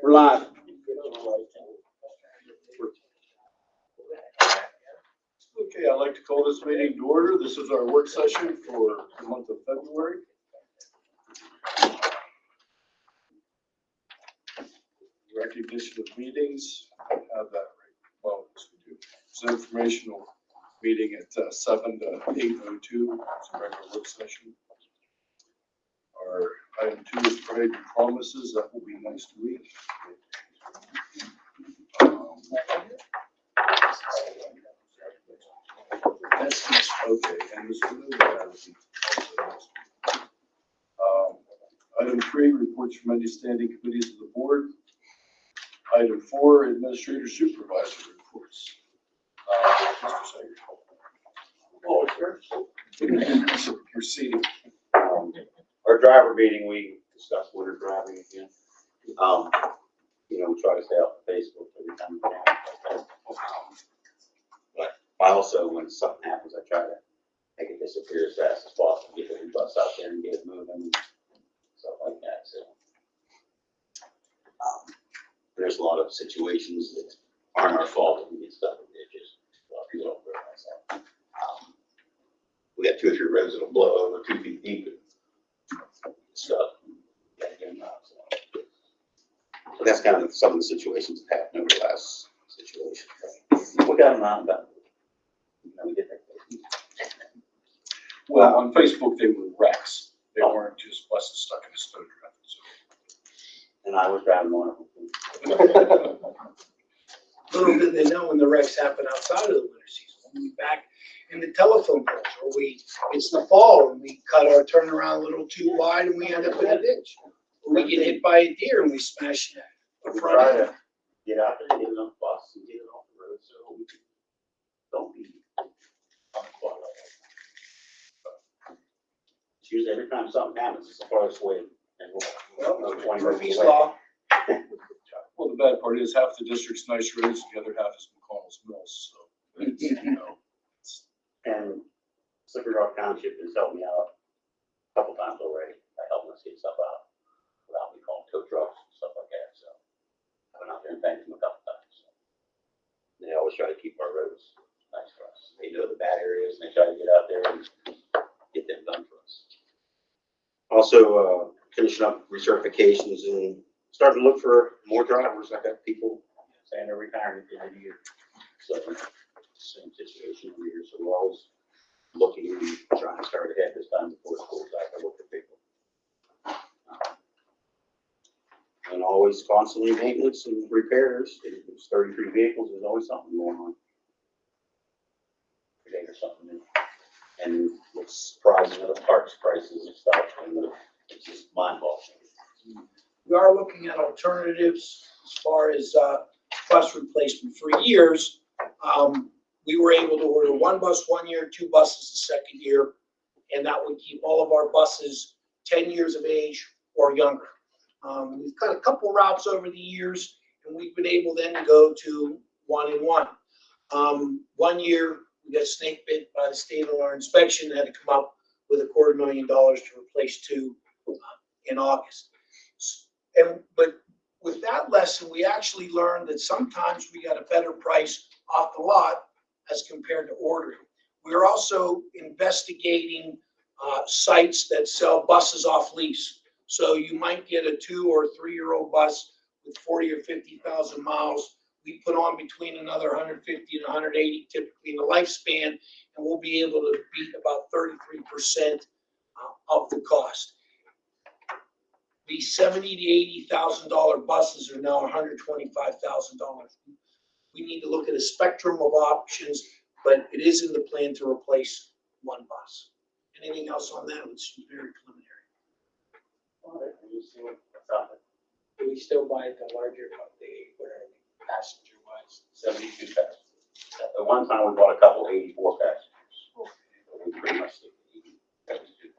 We're live. Okay, I'd like to call this meeting to order. This is our work session for the month of February. Recognition of meetings, I have that right. Well, yes, we do. It's an informational meeting at 7 to 8:02. It's a regular work session. Our item 2 is parade and promises. That will be next week. Okay, and this will be also next week. Item 3, reports from any standing committees of the board. Item 4, administrator supervisor reports. Mr. Sager. Oh, sure. You're seated. Our driver meeting, we discussed winter driving again. We try to stay off Facebook every time we can. But I also, when something happens, I try to make it disappear as fast as possible, get the bus out there and get it moving and stuff like that. So there's a lot of situations that aren't our fault that we get stuck in ditches. A lot of people don't realize that. We got 2 or 3 roads that'll blow over 2 feet deep and stuff. So that's kind of some of the situations that happened over the last situation. We got them out, but we did that. Well, on Facebook, they were wrecks. They weren't just buses stuck in a snow drift. And I was driving one of them. Little did they know when the wrecks happen outside of the winter season. When we back in the telephone poles, or it's the fall and we cut our turnaround a little too wide and we end up in a ditch. Or we get hit by a deer and we smash the We front try end. to get out there, get it on the bus and get it off the road so we don't be on the clock. It's usually every time something happens, it's the farthest away. And we'll 20 Murphy's minutes away. Law. Well, the bad part is half the district's nice roads, the other half is McConnell's Mills, so it's, And Slippery Rock Township has helped me out a couple times already by helping us get stuff out without me calling tow trucks and stuff like that. So I went out there and thanked them a couple times. So they always try to keep our roads nice for us. They know the bad areas and they try to get out there and get them done for us. Also, finishing up recertifications and starting to look for more drivers. I got people saying they're retiring at the end of the year. So same situation every year. So we're always looking and trying to start ahead this time before school's out. I look for people. And always constantly maintenance and repairs. There's 33 vehicles. There's always something going on. Every day or something new. And what's surprising are the parts prices and stuff. And it's just mind-boggling. We are looking at alternatives as far as bus replacement. For years, we were able to order 1 bus 1 year, 2 buses the second year, and that would keep all of our buses 10 years of age or younger. We've got a couple routes over the years, and we've been able then to go to 1 and 1. 1 year, we got snake bit by the state on our inspection, had to come up with $250,000 to replace 2 in August. But with that lesson, we actually learned that sometimes we got a better price off the lot as compared to ordering. We're also investigating sites that sell buses off lease. So you might get a 2 or 3-year-old bus with 40 or 50,000 miles. We put on between another 150 and 180 typically in the lifespan, and we'll be able to beat about 33% of the cost. The $70,000 to $80,000 buses are now $125,000. We need to look at a spectrum of options, but it is in the plan to replace 1 bus. Anything else on that? It's very preliminary. Do we still buy the larger, passenger wise? 72 passengers. At one time, we bought a couple 84 passengers. We pretty much stick to 80 passengers.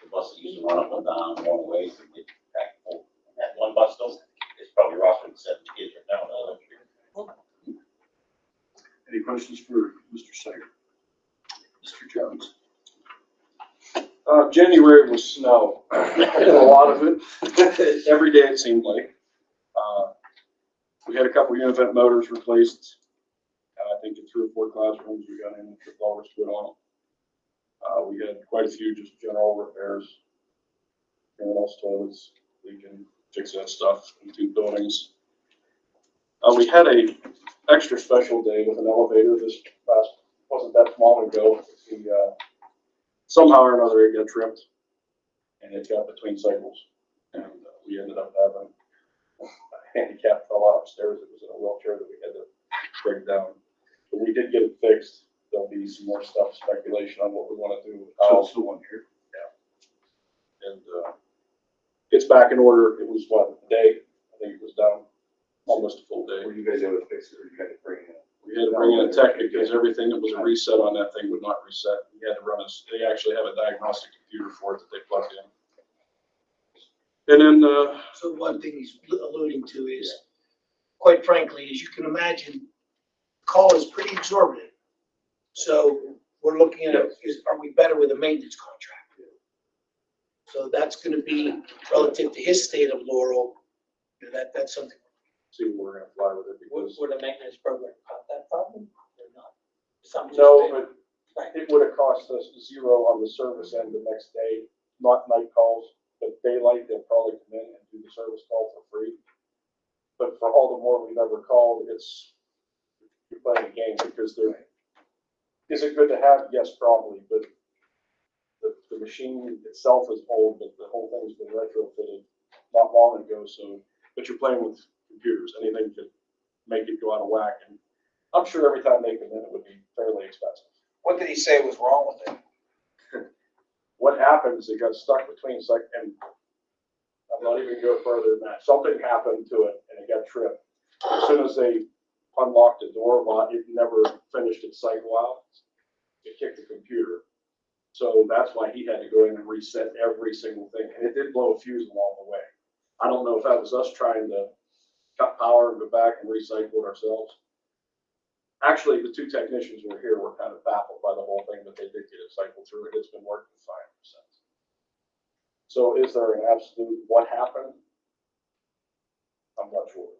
The bus that used to run up and down long ways to get back and forth. And that one bus still is probably rostering 70 kids right now. any questions for Mr. Sager? Mr. Jones? January was snow. A lot of it, every day it seemed like. We had a couple univent motors replaced. I think in 3 or 4 classrooms, we got in the blowers put on them. We had quite a few just general repairs. Urinals, toilets, we can fix that stuff in 2 buildings. We had a extra special day with an elevator this past, wasn't that long ago. Somehow or another it got tripped and it got between cycles, and we ended up having a handicap fell out upstairs. It was in a wheelchair that we had to break down. But we did get it fixed. There'll be some more stuff, speculation on what we want to do. So it's the one here. And it's back in order. It was what, a day? I think it was down almost a full day. Were you guys able to fix it, or you had to bring it in? We had to bring in a tech because everything that was a reset on that thing would not reset. We had to run they actually have a diagnostic computer for it that they plugged in. And then, So the one thing he's alluding to is, quite frankly, as you can imagine, the call is pretty exorbitant. So we're looking at, are we better with a maintenance contract? So that's gonna be relative to his state of Laurel, that's something. see where we're gonna fly with it because. Would a maintenance program cut that problem or not? Something No, just- but it would have cost us 0 on the service end the next day, not night calls, but daylight, they'll probably come in and do the service call for free. But for all the more we've ever called, you're playing a game because is it good to have? Yes, probably, but the machine itself is old, but the whole thing's been retrofitted not long ago, so, but you're playing with computers, anything could make it go out of whack, and I'm sure every time they come in, it would be fairly expensive. What did he say was wrong with it? What happens, it got stuck between, and I'm not even going further than that. Something happened to it and it got tripped. As soon as they unlocked the door, it never finished its cycle out. It kicked the computer. So that's why he had to go in and reset every single thing. And it did blow a fuse along the way. I don't know if that was us trying to cut power and go back and recycle it ourselves. Actually, the 2 technicians who were here were kind of baffled by the whole thing, but they did get it cycled through. It's been working fine since. So is there an absolute what happened? I'm not sure.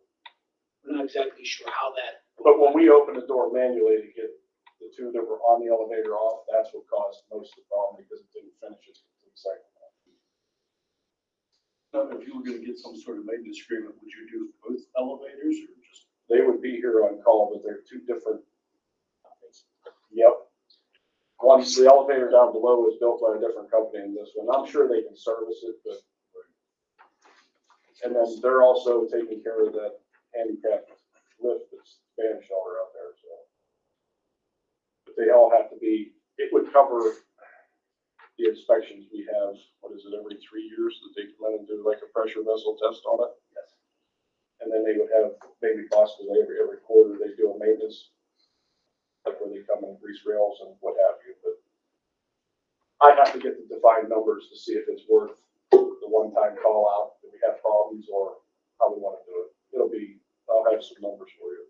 We're not exactly sure how that. But when we opened the door manually to get the 2 that were on the elevator off, that's what caused most of the problem because it didn't finish its complete cycle. Now, if you were gonna get some sort of maintenance agreement, would you do both elevators or just? They would be here on call, but they're 2 different. Yep. One's the elevator down below is built by a different company than this one. I'm sure they can service it, but. And then they're also taking care of that handicap lift that's band shelter out there, so. But they all have to be, it would cover the inspections we have, what is it, every 3 years that they come in and do like a pressure vessel test on it? Yes. And then they would have maybe possibly every quarter they do a maintenance, like where they come and grease rails and what have you, but I'd have to get the defined numbers to see if it's worth the one-time call out, if we have problems or how we want to do it. I'll have some numbers for you.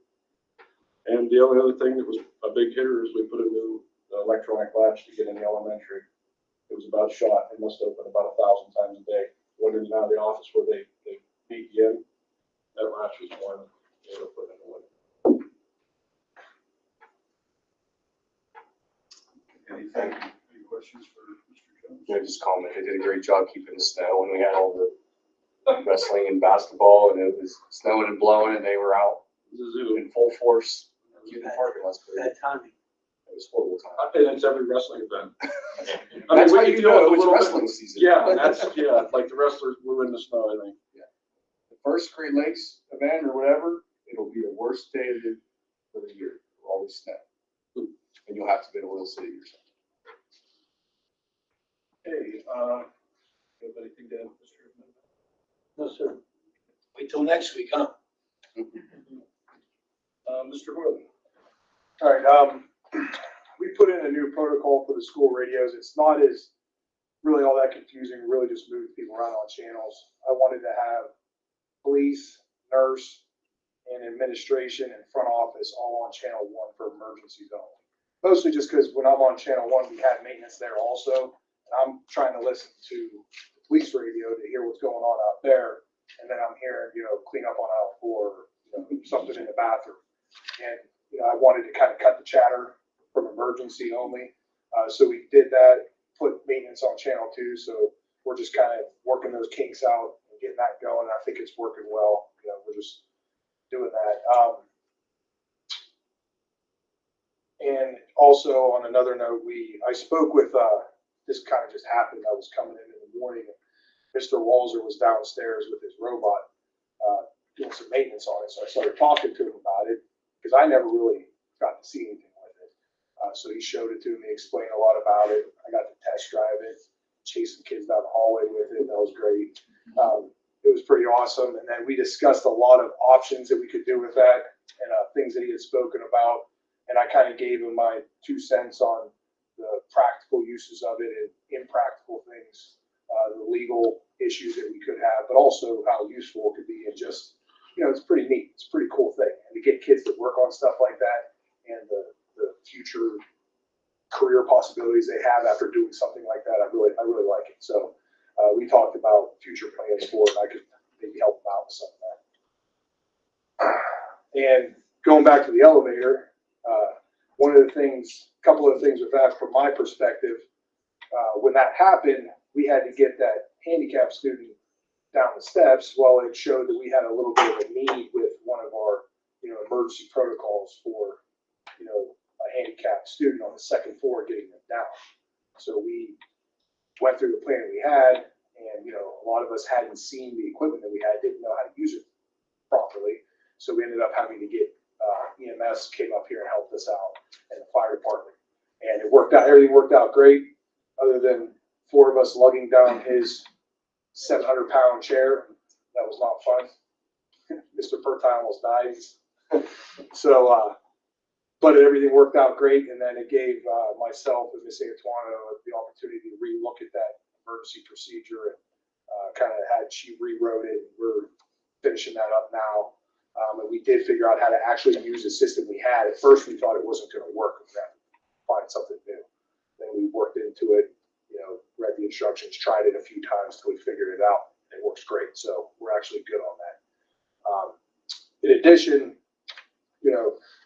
And the only other thing that was a big hitter is we put a new electronic latch to get in the elementary. It was about shot. It must open about 1,000 times a day. Went in and out of the office where they beat you in. That latch was one. They were putting it away. Any questions for Mr. Jones? I just comment, they did a great job keeping the snow when we had all the wrestling and basketball and it was snowing and blowing and they were out It was a zoo. in full force. Keeping the parking lots clear. Bad timing. It was horrible time. And it's every wrestling event. That's we how could you deal know with a it's little bit- wrestling season. Yeah, and like the wrestlers blew in the snow, I think. The first Great Lakes event or whatever, it'll be the worst day of for the year. It'll always snow. And you'll have to be in a little city or something. Hey, you have anything to add, Mr. Chairman? No, sir. Wait till next week, huh? Mr. Moreland? All right, we put in a new protocol for the school radios. It's not as really all that confusing, it really just moves people around on channels. I wanted to have police, nurse, and administration and front office all on channel 1 for emergencies only. Mostly just because when I'm on channel 1, we have maintenance there also, and I'm trying to listen to the police radio to hear what's going on out there. And then I'm hearing, clean up on aisle 4, something in the bathroom. And, I wanted to kind of cut the chatter from emergency only. So we did that, put maintenance on channel 2. So we're just kind of working those kinks out and getting that going. I think it's working well. We're just doing that. And also on another note, I spoke with, this kind of just happened. I was coming in the morning and Mr. Walzer was downstairs with his robot, doing some maintenance on it. So I started talking to him about it because I never really got to see anything with it. So he showed it to me, explained a lot about it. I got to test drive it, chase some kids down the hallway with it. That was great. It was pretty awesome. And then we discussed a lot of options that we could do with that and things that he had spoken about. And I kind of gave him my 2 cents on the practical uses of it and impractical things, the legal issues that we could have, but also how useful it could be. And just, it's pretty neat. It's a pretty cool thing. And to get kids to work on stuff like that and the future career possibilities they have after doing something like that, I really like it. So we talked about future plans for it, and I could maybe help them out with some of that. And going back to the elevator, couple of things with that from my perspective, when that happened, we had to get that handicapped student down the steps. Well, it showed that we had a little bit of a need with one of our, emergency protocols for, a handicapped student on the second floor getting them down. So we went through the plan we had, and, a lot of us hadn't seen the equipment that we had, didn't know how to use it properly. So we ended up having to get EMS came up here and helped us out, and the fire department. And it worked out, everything worked out great, other than 4 of us lugging down his 700-pound chair. That was not fun. Mr. Pertine almost died. So, but everything worked out great. And then it gave myself and Miss Antoine the opportunity to re-look at that emergency procedure, and she rewrote it. We're finishing that up now. And we did figure out how to actually use the system we had. At first, we thought it wasn't going to work. We had to find something new. Then we worked into it, read the instructions, tried it a few times till we figured it out. It works great. So we're actually good on that. In addition,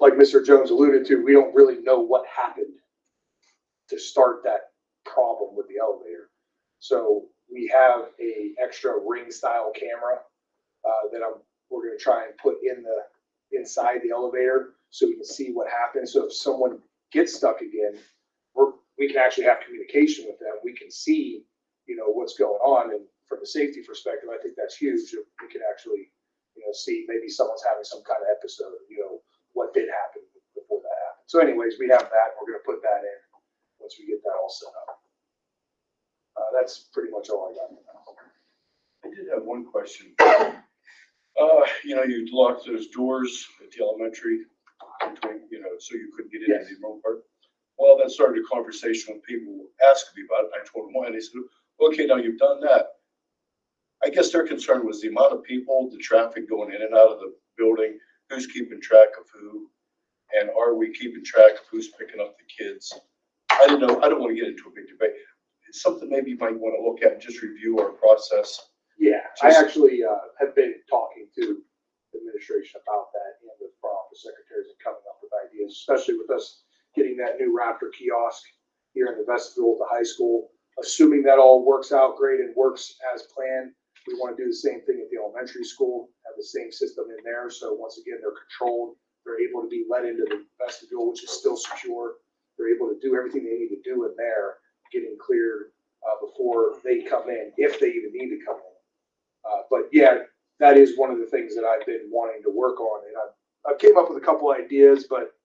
like Mr. Jones alluded to, we don't really know what happened to start that problem with the elevator. So we have a extra ring style camera that we're going to try and put inside the elevator so we can see what happens. So if someone gets stuck again, we can actually have communication with them. We can see, what's going on. And from a safety perspective, I think that's huge. We can actually, see maybe someone's having some kind of episode, what did happen before that happened. So anyways, we have that. We're going to put that in once we get that all set up. That's pretty much all I got now. I did have one question. You locked those doors at the elementary between, so you couldn't get into the remote part. Well, that started a conversation when people asked me about it. I told them why, and they said, okay, now you've done that. I guess their concern was the amount of people, the traffic going in and out of the building, who's keeping track of who, and are we keeping track of who's picking up the kids? I don't know. I don't want to get into a big debate. It's something maybe you might want to look at and just review our process. Yeah, I actually have been talking to the administration about that and with front office secretaries and coming up with ideas, especially with us getting that new Raptor kiosk here in the vestibule at the high school. Assuming that all works out great and works as planned, we want to do the same thing at the elementary school, have the same system in there. So once again, they're controlled. They're able to be let into the vestibule, which is still secure. They're able to do everything they need to do in there, getting cleared before they come in, if they even need to come in. But yeah, that is one of the things that I've been wanting to work on. And I came up with a couple ideas, but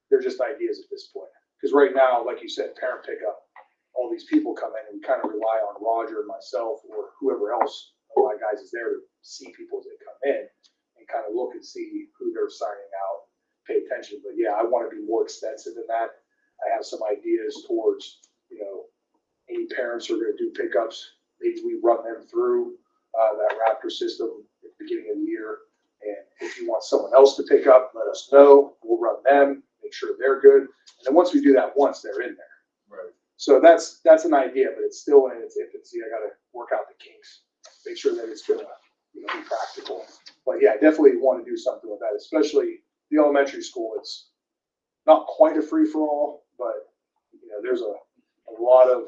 they're just ideas at this point. Because right now, like you said, parent pickup, all these people come in and we kind of rely on Roger and myself or whoever else, my guys is there to see people as they come in and kind of look and see who they're signing out, pay attention. But yeah, I want to be more extensive in that. I have some ideas towards, any parents who are going to do pickups, maybe we run them through that Raptor system at the beginning of the year. And if you want someone else to pick up, let us know. We'll run them, make sure they're good. And then once we do that once, they're in there. Right. So that's an idea, but it's still in its infancy. I gotta work out the kinks, make sure that it's gonna, be practical. But yeah, I definitely want to do something with that, especially the elementary school. It's not quite a free-for-all, but, there's a lot of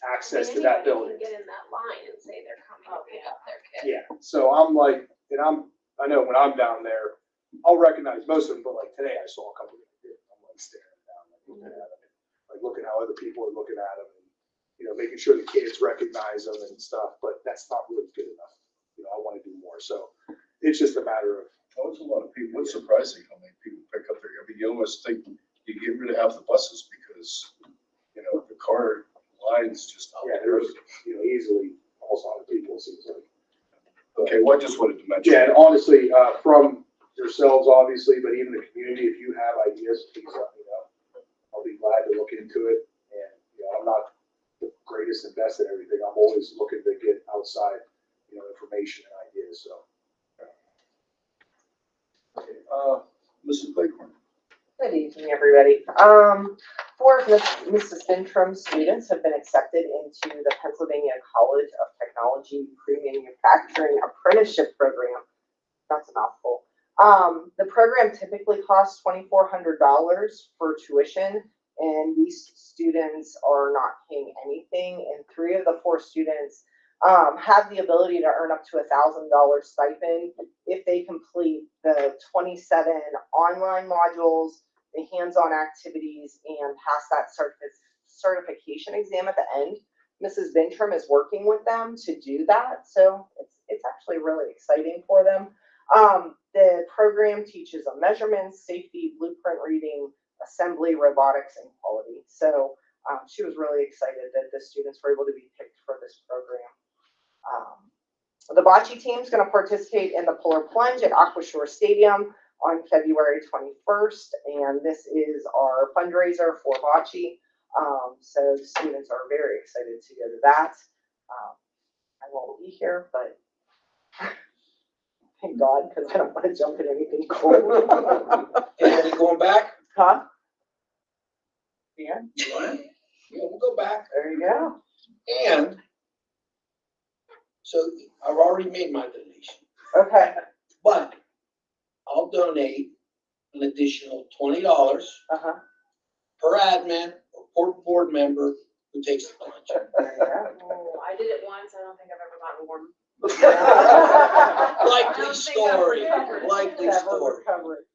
access to that building. Anybody can get in that line and say they're coming to pick up their kid. Yeah, so I'm like, I know when I'm down there, I'll recognize most of them, but like today I saw a couple of them. I'm like staring down, like looking at them, like looking how other people are looking at them, and, making sure the kids recognize them and stuff, but that's not really good enough. I want to do more, so it's just a matter of, Oh, it's a lot of people. It's surprising how many people pick up their, you almost think you get rid of half the buses because, the car lines just. yeah, there's, easily almost 100 people, it seems like. Okay, well, I just wanted to mention. Yeah, and honestly, from yourselves, obviously, but even the community, if you have ideas, please let me know. I'll be glad to look into it. And, I'm not the greatest and best at everything. I'm always looking to get outside, information and ideas, so. Okay, Mrs. Leghorn. Good evening, everybody. 4 of Mrs. Vintram's students have been accepted into the Pennsylvania College of Technology Pre-Manufacturing Apprenticeship Program. That's a mouthful. The program typically costs $2,400 for tuition, and these students are not paying anything. And 3 of the 4 students have the ability to earn up to $1,000 stipend if they complete the 27 online modules, the hands-on activities, and pass that certification exam at the end. Mrs. Vintram is working with them to do that, so it's actually really exciting for them. The program teaches them measurements, safety, blueprint reading, assembly, robotics, and quality. So she was really excited that the students were able to be picked for this program. The bocce team is going to participate in the Polar Plunge at Aquashore Stadium on February 21st, and this is our fundraiser for bocce. So the students are very excited to go to that. I won't be here, but thank God, because I don't want to jump in anything cold. And we going back? Huh? Yeah, You want it? Yeah, we'll go back. there you go. And so I've already made my donation, Okay. but I'll donate an additional $20 Uh-huh. per admin or per board member who takes the plunge. There you go. Oh, I did it once. I don't think I've ever gotten warm. Likely don't think I've story, recovered. likely Never story. recover it.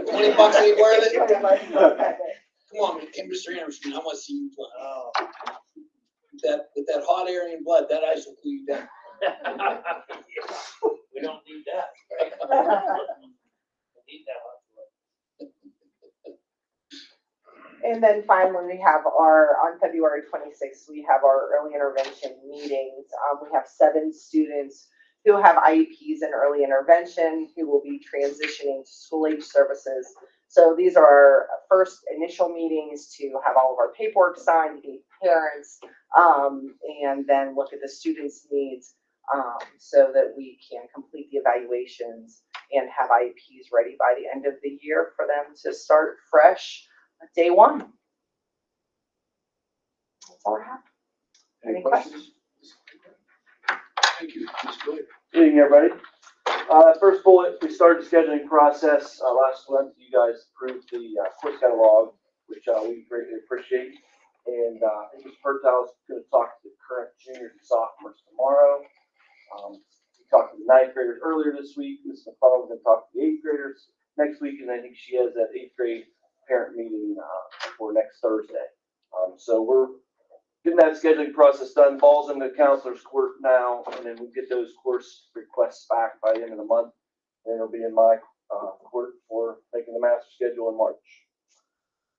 20 bucks ain't worth it? Okay. Come on, Mr. Anderson, I want to see you play. With that hot air in your blood, that ice will cool you down. We don't need that. We need that hot blood. And then finally, we have on February 26th, we have our early intervention meetings. We have 7 students who have IEPs in early intervention who will be transitioning to school age services. So these are our first initial meetings to have all of our paperwork signed, meet parents, and then look at the students' needs so that we can complete the evaluations and have IEPs ready by the end of the year for them to start fresh day 1. That's all I have. Any questions? Thank you. Ms. Billy. Good evening, everybody. First bullet, we started the scheduling process last month. You guys approved the course catalog, which we greatly appreciate. And I think Mr. Pertell is going to talk to the current juniors and sophomores tomorrow. We talked to the 9th graders earlier this week. Ms. McCullough is going to talk to the 8th graders next week, and I think she has that 8th grade parent meeting for next Thursday. So we're getting that scheduling process done. Ball's in the counselor's court now, and then we'll get those course requests back by the end of the month. And it'll be in my court for making the master schedule in March.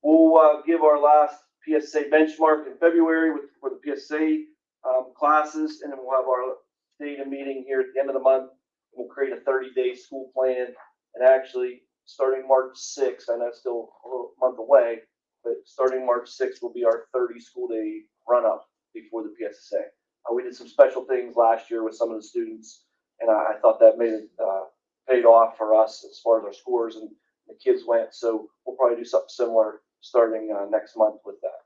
We'll give our last PSA benchmark in February for the PSA classes, and then we'll have our data meeting here at the end of the month. We'll create a 30-day school plan, and actually starting March 6th, I know it's still a month away, but starting March 6th will be our 30 school day run up before the PSSA. We did some special things last year with some of the students, and I thought that made it paid off for us as far as our scores and the kids went. So we'll probably do something similar starting next month with that.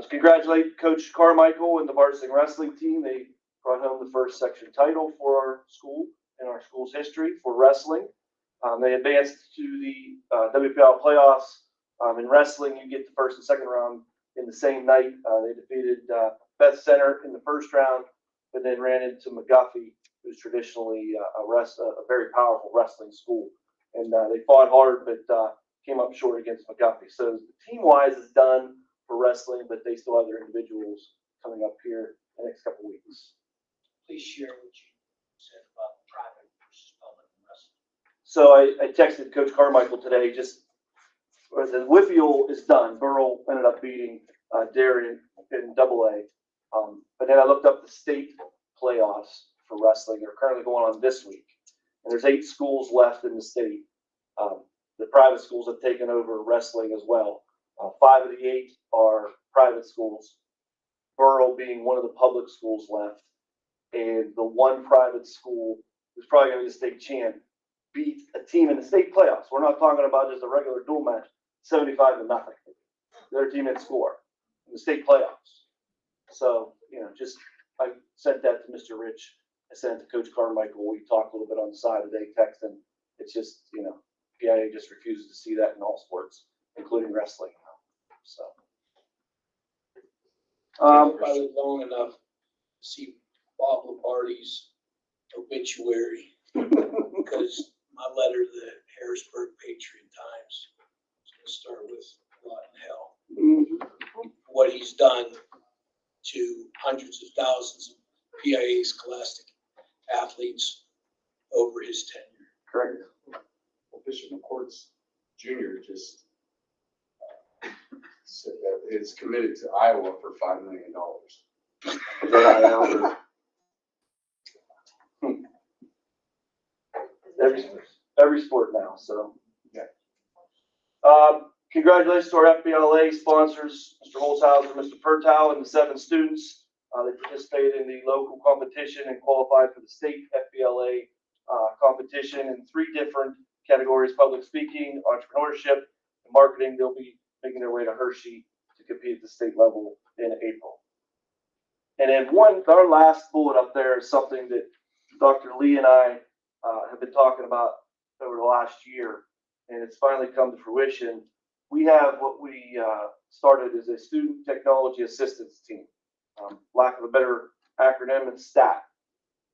To congratulate Coach Carmichael and the varsity wrestling team. They brought home the first section title for our school in our school's history for wrestling. They advanced to the WPL playoffs. In wrestling, you get the first and second round in the same night. They defeated Beth Center in the first round, but then ran into McGuffey, who's traditionally a very powerful wrestling school. And they fought hard, but came up short against McGuffey. So team-wise is done for wrestling, but they still have their individuals coming up here in the next couple of weeks. Please share what you said about private versus public wrestling. So I texted Coach Carmichael today, the Whitfield is done. Burrell ended up beating Darien in AA. But then I looked up the state playoffs for wrestling. They're currently going on this week. And there's 8 schools left in the state. The private schools have taken over wrestling as well. 5 of the 8 are private schools, Burrell being one of the public schools left. And the one private school, who's probably going to be the state champ, beat a team in the state playoffs. We're not talking about just a regular dual match, 75-0. Their team didn't score in the state playoffs. So, I sent that to Mr. Rich. I sent it to Coach Carmichael. We talked a little bit on the side today, texting. It's just, PIA just refuses to see that in all sports, including wrestling. So. I lived long enough to see Bob Lombardi's obituary because my letter to the Harrisburg Patriot Times is going to start with rotten hell. What he's done to hundreds of thousands of PIA Scholastic athletes over his tenure. Correct. Well, Bishop McCourt's Jr. just said that it's committed to Iowa for $5 million. Every sport now, so. Yeah. Congratulations to our FBLA sponsors, Mr. Holzhauser, Mr. Pertow, and the 7 students. They participated in the local competition and qualified for the state FBLA competition in 3 different categories: public speaking, entrepreneurship, and marketing. They'll be making their way to Hershey to compete at the state level in April. And then our last bullet up there is something that Dr. Lee and I have been talking about over the last year, and it's finally come to fruition. We have what we started as a student technology assistance team. Lack of a better acronym, it's STAT.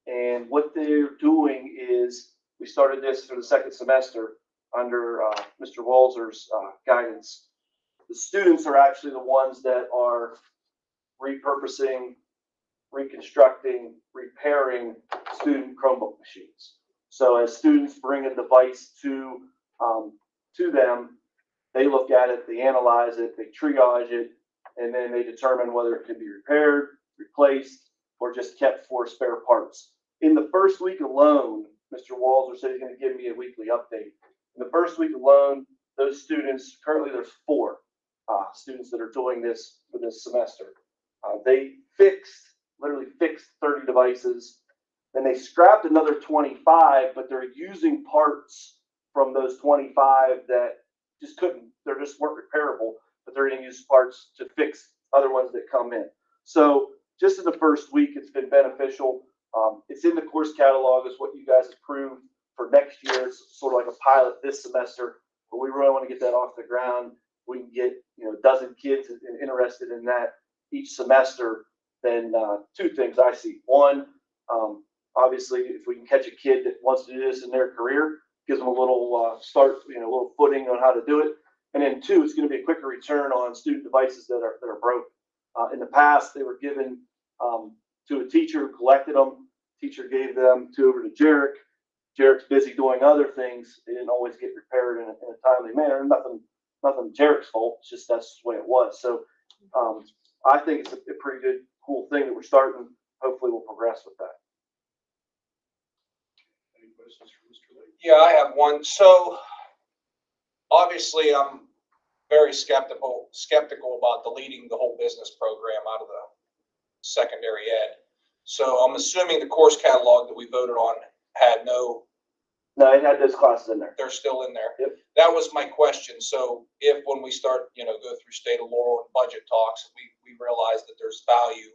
And what they're doing is, we started this for the second semester under Mr. Walzer's guidance. The students are actually the ones that are repurposing, reconstructing, repairing student Chromebook machines. So as students bring a device to them, they look at it, they analyze it, they triage it, and then they determine whether it can be repaired, replaced, or just kept for spare parts. In the first week alone, Mr. Walzer said he's going to give me a weekly update. In the first week alone, those students, currently there's 4 students that are doing this for this semester. They literally fixed 30 devices. Then they scrapped another 25, but they're using parts from those 25 that just weren't repairable, but they're going to use parts to fix other ones that come in. So just in the first week, it's been beneficial. It's in the course catalog is what you guys approved for next year. It's sort of like a pilot this semester, but we really want to get that off the ground. We can get a dozen kids interested in that each semester. Then 2 things I see. One, obviously, if we can catch a kid that wants to do this in their career, gives them a little start, a little footing on how to do it. And then 2, it's going to be a quicker return on student devices that are broken. In the past, they were given to a teacher who collected them. Teacher gave them over to Jarek. Jarek's busy doing other things. They didn't always get repaired in a timely manner. Nothing Jarek's fault. It's just that's the way it was. So I think it's a pretty good, cool thing that we're starting. Hopefully, we'll progress with that. Any questions for Mr. Lee? Yeah, I have one. So obviously I'm very skeptical about deleting the whole business program out of the secondary ed. So I'm assuming the course catalog that we voted on had no No, it had those classes in there. They're still in there. Yep. That was my question. So if, when we start, go through state of Laurel and budget talks, we realize that there's value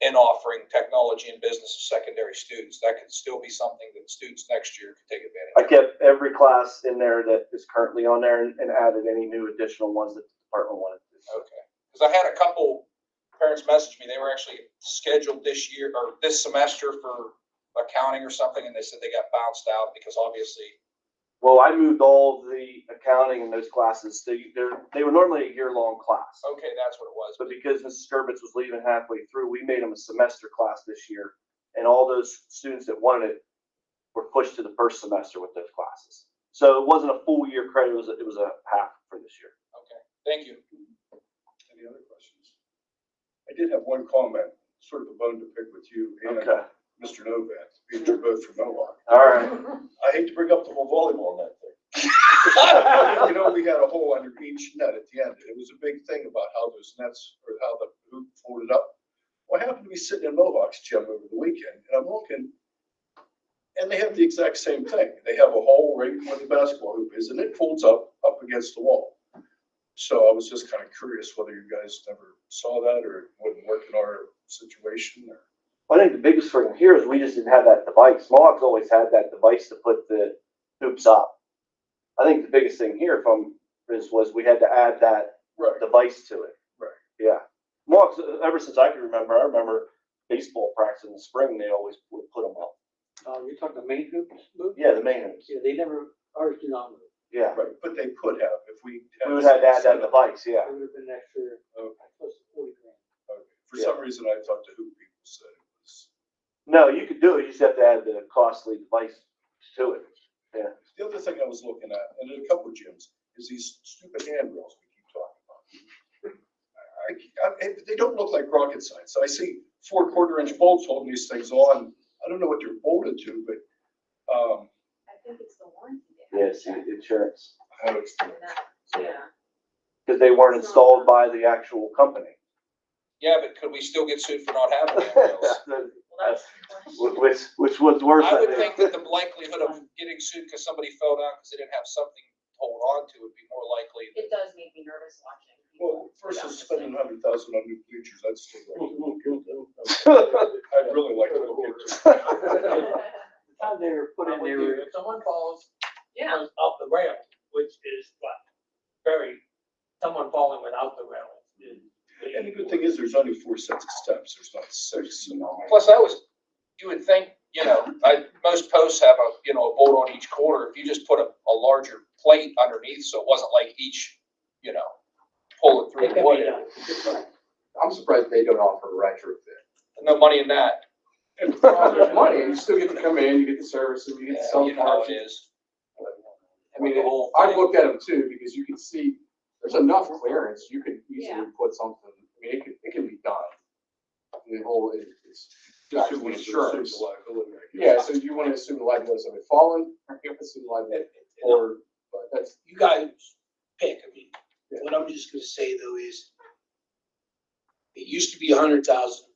in offering technology and business to secondary students, that could still be something that students next year could take advantage I of. kept every class in there that is currently on there and added any new additional ones that the department wanted to. Okay. Because I had a couple parents message me, they were actually scheduled this year or this semester for accounting or something, and they said they got bounced out because obviously. Well, I moved all the accounting in those classes. They were normally a year-long class. Okay, that's what it was. But because Mrs. Gerbitz was leaving halfway through, we made them a semester class this year. And all those students that wanted it were pushed to the first semester with those classes. So it wasn't a full year credit, it was a half for this year. Okay, thank you. Any other questions? I did have one comment, sort of a bone to pick with you and Okay, Mr. Novak, being you're both from Mohawk. all right. I hate to bring up the whole volleyball net thing. We had a hole under each net at the end, and it was a big thing about how those nets, or how the hoop folded up. Well, I happened to be sitting in Mohawk's gym over the weekend, and I'm looking, and they have the exact same thing. They have a hole right where the basketball hoop is, and it folds up against the wall. So I was just kind of curious whether you guys never saw that, or it wouldn't work in our situation, or. I think the biggest thing here is we just didn't have that device. Mohawk's always had that device to put the hoops up. I think the biggest thing here was we had to add that Right. device to it. Right. Yeah. Mohawk's, ever since I can remember, I remember baseball practice in the spring, they always would put them up. You're talking the main hoops, Luke? Yeah, the main hoops. Yeah, they never, ours do not move. Yeah. Right, but they could have if we. We would have to add that device, yeah. It would have been an extra, close to 40 grand. Okay. For some reason, I thought the hoop people said it was. No, you could do it, you just have to add the costly device to it. Yeah. The other thing I was looking at, and in a couple of gyms, is these stupid handrails we keep talking about. They don't look like rocket science. I see 4 quarter-inch bolts holding these things on. I don't know what they're bolted to, but, I think it's the warranty. Yes, insurance, how it's. Yeah. because they weren't installed by the actual company. Yeah, but could we still get sued for not having handrails? Well, that's the question. Which was worse. I would think that the likelihood of getting sued because somebody fell down because they didn't have something to hold on to would be more likely. It does make me nervous watching. Well, people down versus this spending thing. $100,000 on new bleachers, I'd still I'd really like to look into it. How they were put in there. If someone falls Yeah, off the rail, which is what, someone falling without the rail. And the good thing is, there's only 4 sets of steps, there's not 6. Plus, you would think, most posts have a bolt on each corner. If you just put a larger plate underneath, so it wasn't like each, pull it through It the can wood. be done. I'm surprised they don't offer a retrofit. No money in that. And there's money, you still get to come in, you get the service, and you get to sell You know how parts. it is. I mean, The whole I've thing. looked at them too, because you can see, there's enough clearance, you could Yeah. easily put something, I mean, it can be done. The whole, it's Just actually who wants to assume insurance. the liability, I Yeah, guess. so you want to assume the liability of it falling, or you assume the liability, or, but that's, You guys pick, what I'm just gonna say though is, it used to be 100,000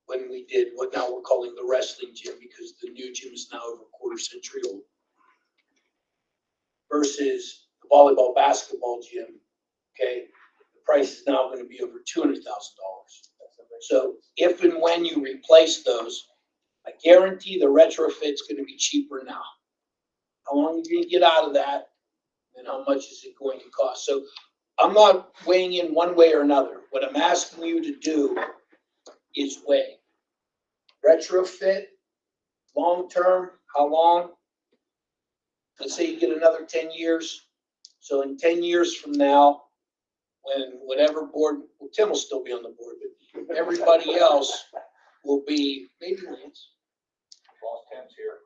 when we did what now we're calling the wrestling gym, because the new gym is now over a quarter century old. Versus the volleyball, basketball gym, okay, the price is now gonna be over $200,000. So if and when you replace those, I guarantee the retrofit's gonna be cheaper now. How long are you gonna get out of that, and how much is it going to cost? So I'm not weighing in one way or another. What I'm asking you to do is weigh. Retrofit, long-term, how long? Let's say you get another 10 years. So in 10 years from now, when whatever board, well, Tim will still be on the board, but everybody else will be, maybe Lance. Lost Tim's here.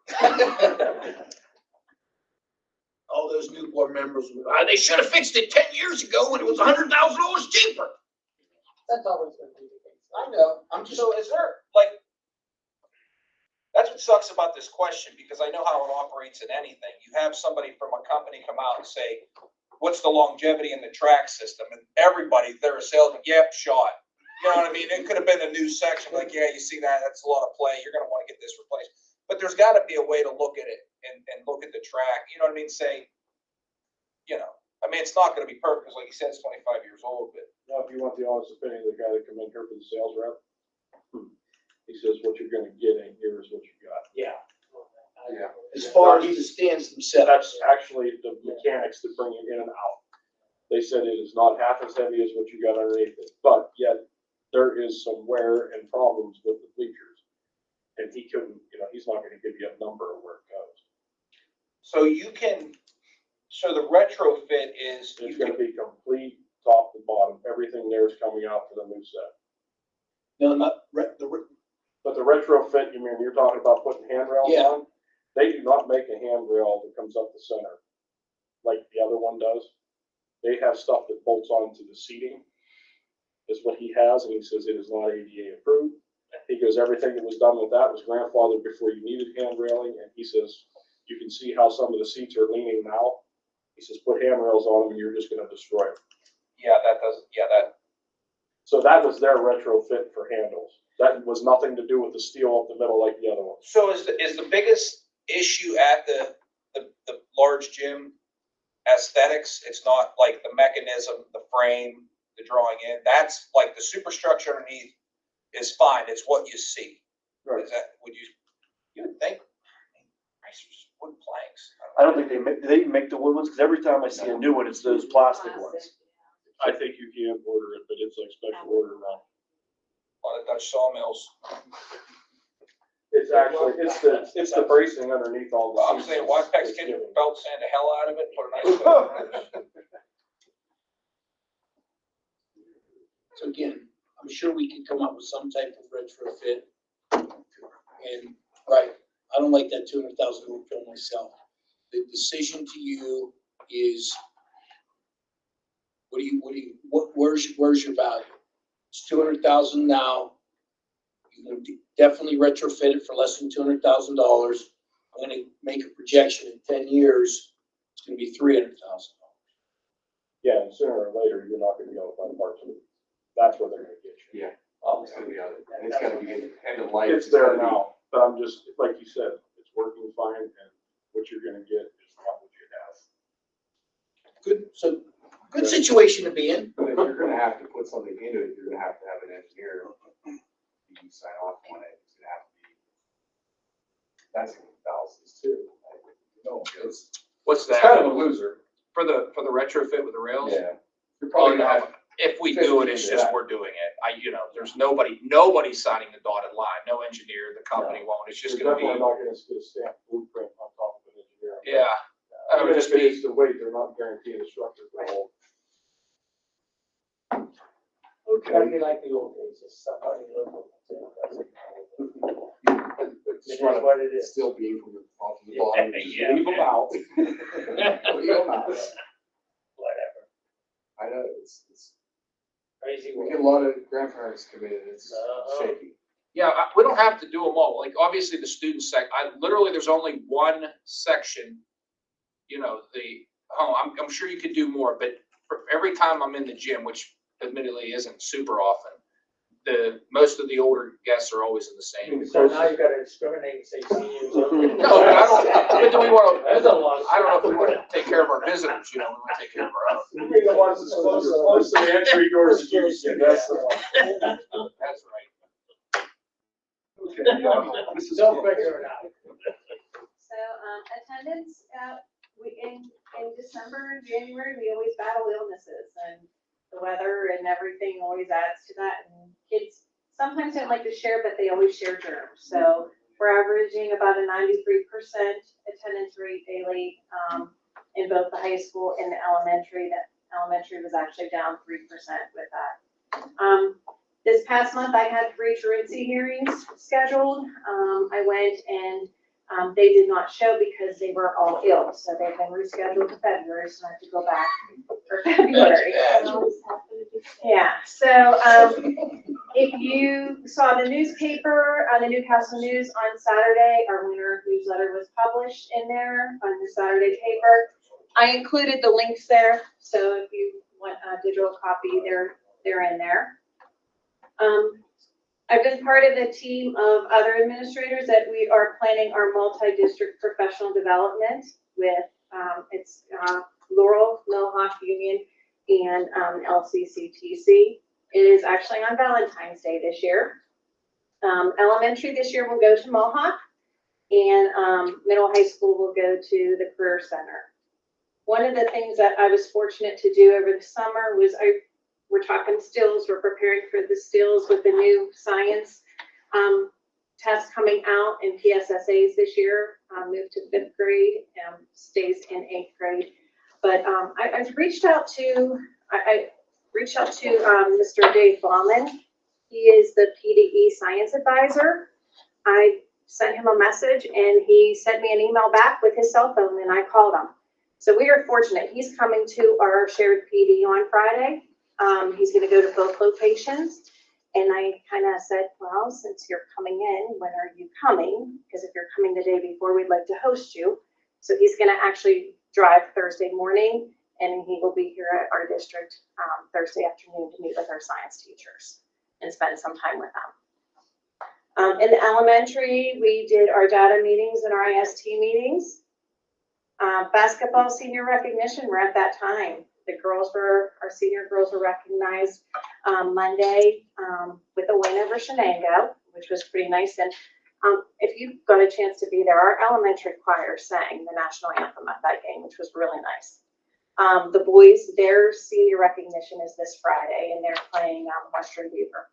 All those new board members, they should have fixed it 10 years ago when it was $100,000 cheaper. That's always going to be the case. I know, so is there, that's what sucks about this question, because I know how it operates in anything. You have somebody from a company come out and say, what's the longevity in the track system? And everybody, they're a salesman, yep, shot. You know what I mean? It could have been a new section, like, yeah, you see that, that's a lot of play, you're gonna wanna get this replaced. But there's gotta be a way to look at it and look at the track, you know what I mean, say, you know, I mean, it's not gonna be perfect, because like you said, it's 25 years old, but Now, if you want the honest opinion of the guy that come in here for the sales rep, he says, what you're gonna get in here is what you got. Yeah. Yeah. As far as the stands themselves. That's actually the mechanics that bring it in and out. They said it is not half as heavy as what you got underneath it, but yet there is some wear and problems with the bleachers. And he couldn't, you know, he's not gonna give you a number of where it goes. so you can, so the retrofit is, you It's gonna can, be complete top to bottom. Everything there is coming out for the new set. No, not, But the retrofit, you mean, you're talking about putting handrails Yeah. on? They do not make a handrail that comes up the center like the other one does. They have stuff that bolts onto the seating, is what he has, and he says it is not ADA approved. He goes, everything that was done with that was grandfathered before you needed hand railing, and he says, you can see how some of the seats are leaning now. He says, put handrails on them and you're just gonna destroy them. yeah, that does, yeah, that, So that was their retrofit for handles. That was nothing to do with the steel up the middle like the other ones. so is the biggest issue at the large gym aesthetics? It's not like the mechanism, the frame, the drawing in, that's like the superstructure underneath is fine, it's what you see. Right. Is that, you would think, nice wood planks. I don't think do they make the wood ones? Because every time I see a new one, it's those plastic ones. I think you can order it, but it's like special order now. A lot of Dutch sawmills. It's actually, it's the bracing underneath all the. I'm seats saying, why that's Peck's getting giving. belt sand the hell out of it, put a nice coat. so again, I'm sure we can come up with some type of retrofit. And, right, I don't like that $200,000 bill myself. The decision to you is, where's your value? It's 200,000 now. You can definitely retrofit it for less than $200,000. I'm gonna make a projection in 10 years, it's gonna be $300,000. Yeah, and sooner or later, you're not gonna be able to find parts of it. That's where they're gonna get you. Yeah. It's gonna be on it, and it's gotta be end of life. It's there now, but I'm just, like you said, it's working fine, and what you're gonna get is not what you have. Good situation to be in. But if you're gonna have to put something into it, you're gonna have to have an engineer, you can sign off on it, it's gonna have to be. That's thousands too. No, it's What's kind of a that? loser. For the retrofit with the rails? Yeah. You're Oh, probably gonna no, have, if we do it, it's just, we're doing it. There's nobody signing the dotted line, no engineer, the company won't, it's just You're gonna be, definitely not gonna get a stamp blueprint on top of an engineer. yeah. I would Even just if it be, is the weight, they're not guaranteeing the structure for the whole. Gotta be like the old days, just somebody local. just It run is what it a is. steel beam from the top to the bottom, just Yeah. leave them out. Leave them out. Whatever. I know, it's, Crazy we world. get a lot of grandparents come in and it's shaky. yeah, we don't have to do them all, like, obviously the student there's only one section, I'm sure you could do more, but for every time I'm in the gym, which admittedly isn't super often, most of the older guests are always in the same. So now you gotta discriminate and say seniors. No, but I don't, but do we want That's a lot. I don't know if we want to take care of our visitors, we want to take care of our own. You think the ones that's close to the entry doors that you see, that's the one. That's right. Okay, Mrs. They'll Cook. figure it out. So, attendance, in December and January, we always battle illnesses and the weather and everything always adds to that. And kids sometimes don't like to share, but they always share germs. So we're averaging about a 93% attendance rate daily, in both the high school and the elementary. That elementary was actually down 3% with that. This past month, I had 3 truancy hearings scheduled. I went and they did not show because they were all ill, so they've been rescheduled to February, so I have to go back for February. Yeah, so, if you saw the newspaper, the Newcastle News on Saturday, our winter newsletter was published in there on the Saturday paper. I included the links there, so if you want a digital copy, they're in there. I've been part of the team of other administrators that we are planning our multi-district professional development with, it's Laurel, Mohawk Union, and LCCTC. It is actually on Valentine's Day this year. Elementary this year will go to Mohawk, and middle high school will go to the Career Center. One of the things that I was fortunate to do over the summer was we're talking stills, we're preparing for the stills with the new science test coming out in PSSAs this year, moved to 5th grade, stays in 8th grade. But I've reached out to, Mr. Dave Bauman. He is the PDE science advisor. I sent him a message and he sent me an email back with his cell phone and I called him. So we are fortunate. He's coming to our shared PD on Friday. He's going to go to both locations. And I kind of said, well, since you're coming in, when are you coming? Because if you're coming the day before, we'd like to host you. So he's going to actually drive Thursday morning and he will be here at our district Thursday afternoon to meet with our science teachers and spend some time with them. In the elementary, we did our data meetings and our IST meetings. Basketball senior recognition, we're at that time. Our senior girls were recognized Monday with a win over Shenango, which was pretty nice. And if you got a chance to be there, our elementary choir sang the national anthem at that game, which was really nice. The boys, their senior recognition is this Friday, and they're playing Western Beaver.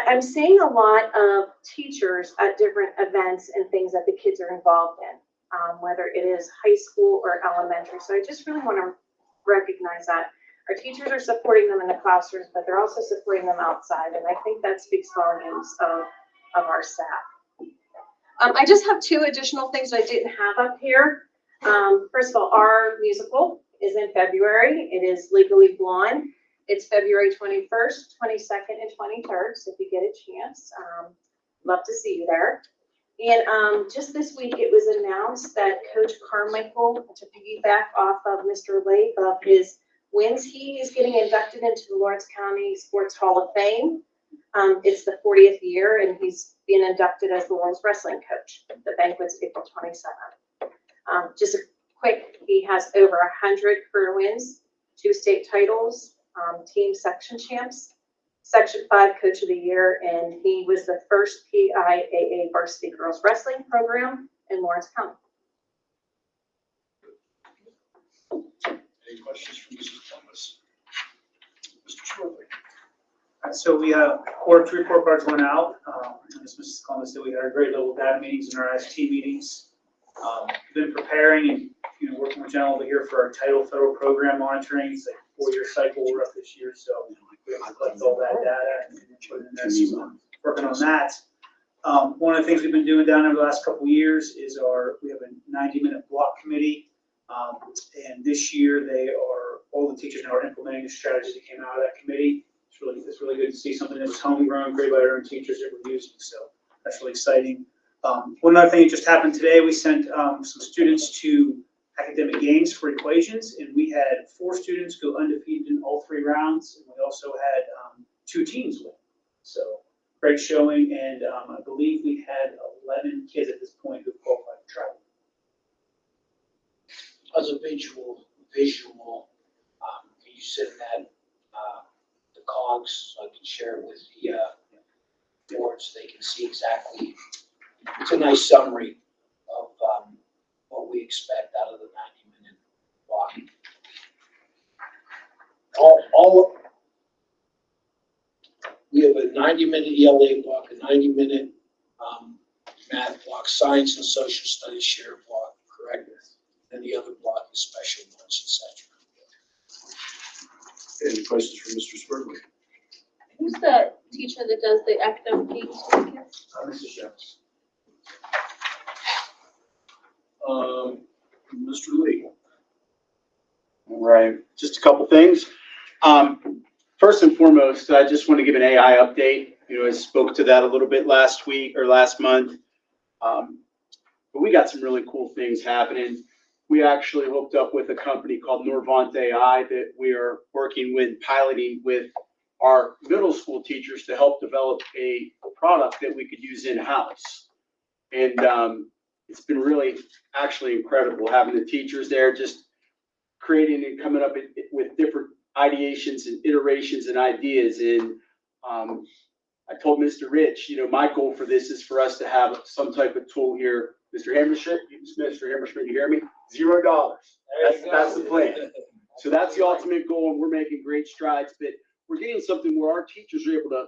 I'm seeing a lot of teachers at different events and things that the kids are involved in, whether it is high school or elementary. So I just really want to recognize that our teachers are supporting them in the classrooms, but they're also supporting them outside. And I think that speaks volumes of our staff. I just have 2 additional things I didn't have up here. First of all, our musical is in February. It is Legally Blonde. It's February 21st, 22nd, and 23rd. So if you get a chance, love to see you there. And just this week, it was announced that Coach Carmichael, to piggyback off of Mr. Lake of his wins, he is getting inducted into the Lawrence County Sports Hall of Fame. It's the 40th year, and he's being inducted as the Lawrence wrestling coach. The banquet's April 27th. Just a quick, he has over 100 career wins, 2 state titles, team section champs, Section 5 Coach of the Year, and he was the first PIAA varsity girls wrestling program in Lawrence County. Any questions from Mrs. Thomas? Mr. Shortley? So we quarter 3 report cards went out. As Mrs. Thomas said, we had our grade level data meetings and our ST meetings. Been preparing and working with General over here for our title federal program monitoring. It's like a 4-year cycle we're up this year, so we have to collect all that data and put it in there. So working on that. One of the things we've been doing down over the last couple of years is we have a 90-minute block committee. And this year all the teachers now are implementing the strategies that came out of that committee. It's really good to see something that was homegrown, created by our own teachers that we're using. So that's really exciting. One other thing that just happened today, we sent some students to academic games for equations, and we had 4 students go undefeated in all 3 rounds, and we also had 2 teams win. So great showing, and I believe we had 11 kids at this point who qualified for travel. As a visual, can you send that the COGS so I can share it with the board so they can see exactly. It's a nice summary of what we expect out of the 90-minute block. We have a 90-minute ELA block, a 90-minute math block, science and social studies shared block, correct? And the other block is special notes, etc. Any questions for Mr. Spurley? Who's the teacher that does the academic games for the kids? Mrs. Jones. Mr. Lee? All right, just a couple things. First and foremost, I just want to give an AI update. I spoke to that a little bit last week or last month. But we got some really cool things happening. We actually hooked up with a company called Norvant AI that we are working with, piloting with our middle school teachers to help develop a product that we could use in-house. And it's been really actually incredible having the teachers there just creating and coming up with different ideations and iterations and ideas. And I told Mr. Rich, my goal for this is for us to have some type of tool here. Mr. Hammerschmidt, you hear me? $0. That's the plan. So that's the ultimate goal, and we're making great strides, but we're getting something where our teachers are able to,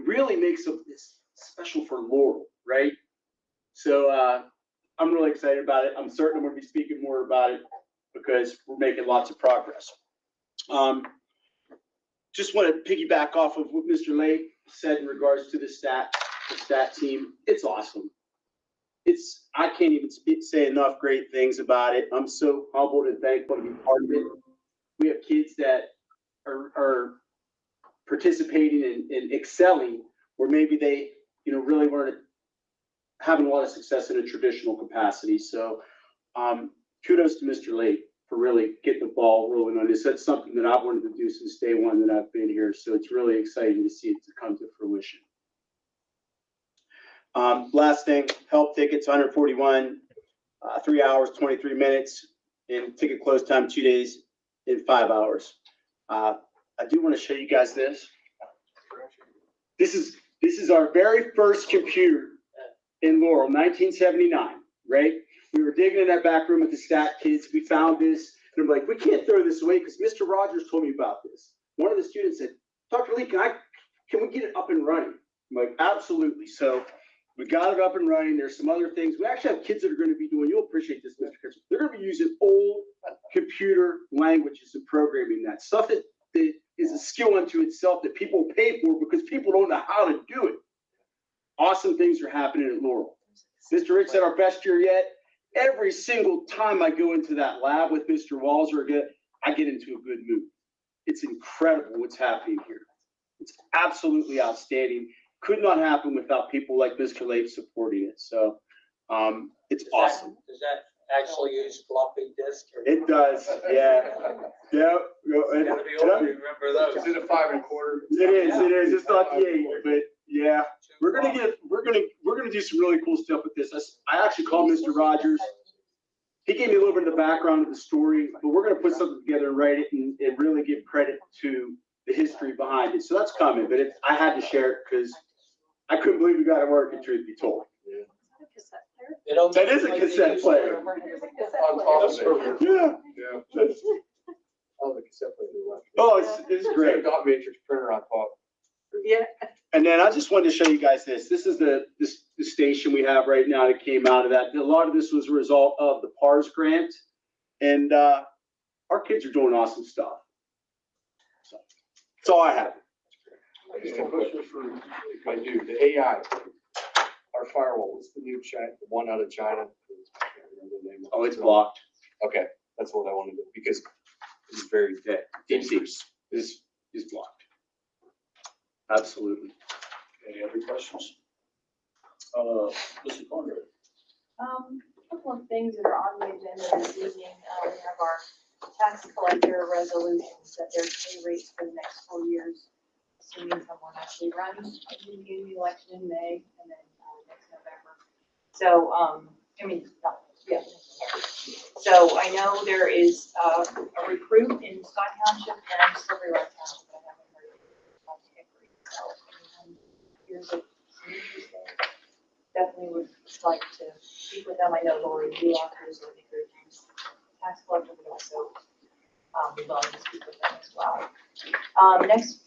really make something special for Laurel, right? So I'm really excited about it. I'm certain I'm going to be speaking more about it because we're making lots of progress. Just want to piggyback off of what Mr. Lake said in regards to the stat team. It's awesome. I can't even say enough great things about it. I'm so humbled and thankful to be part of it. We have kids that are participating and excelling where maybe they, really weren't having a lot of success in a traditional capacity. So kudos to Mr. Lake for really getting the ball rolling on this. That's something that I've wanted to do since day one that I've been here. So it's really exciting to see it to come to fruition. Last thing, help tickets, 141, 3 hours, 23 minutes, and ticket close time 2 days in 5 hours. I do want to show you guys this. This is our very first computer in Laurel, 1979, right? We were digging in that back room with the stat kids. We found this, and I'm like, we can't throw this away because Mr. Rogers told me about this. One of the students said, Dr. Lee, can we get it up and running? I'm like, absolutely. So we got it up and running. There's some other things. We actually have kids that are going to be doing, you'll appreciate this, Mr. Kitchen. They're going to be using old computer languages and programming that stuff that is a skill unto itself that people pay for because people don't know how to do it. Awesome things are happening at Laurel. Mr. Rich said our best year yet. Every single time I go into that lab with Mr. Walzer, I get into a good mood. It's incredible what's happening here. It's absolutely outstanding. Could not happen without people like Mr. Lake supporting it. So it's awesome. Does that actually use floppy disk? It does, yeah. Yeah. Gotta be old to remember those. Is it a 5 1/4? It is. It's not the 8, but yeah. We're gonna do some really cool stuff with this. I actually called Mr. Rogers. He gave me a little bit of the background of the story, but we're gonna put something together and write it and really give credit to the history behind it. So that's coming, but I had to share it because I couldn't believe we got it working, truth be told. That is a cassette player. On top of it. Yeah. Yeah. Oh, the cassette player. Oh, it's great. Dot matrix printer on top. Yeah. And then I just wanted to show you guys this. This is the station we have right now that came out of that. A lot of this was a result of the PARS grant. And our kids are doing awesome stuff. So that's all I have. I just have a question for, if I do, the AI, our firewall, what's the new China, the one out of China? I can't remember the name. Oh, it's blocked. Okay, that's what I wanted to, because it's very DeepSeek is blocked. Absolutely. Any other questions? Mr. Conrad? A couple of things that are on the agenda this evening. We have our tax collector resolutions that their pay rates for the next 4 years, assuming someone actually runs in the election in May and then next November. So, So I know there is a recruit in Scott Township and Slippery Rock Township, but I haven't heard of Hickory. So here's some interest there. Definitely would like to speak with them. I know Lori Bulock is a Hickory tax collector, but also we'd love to speak with them as well. Next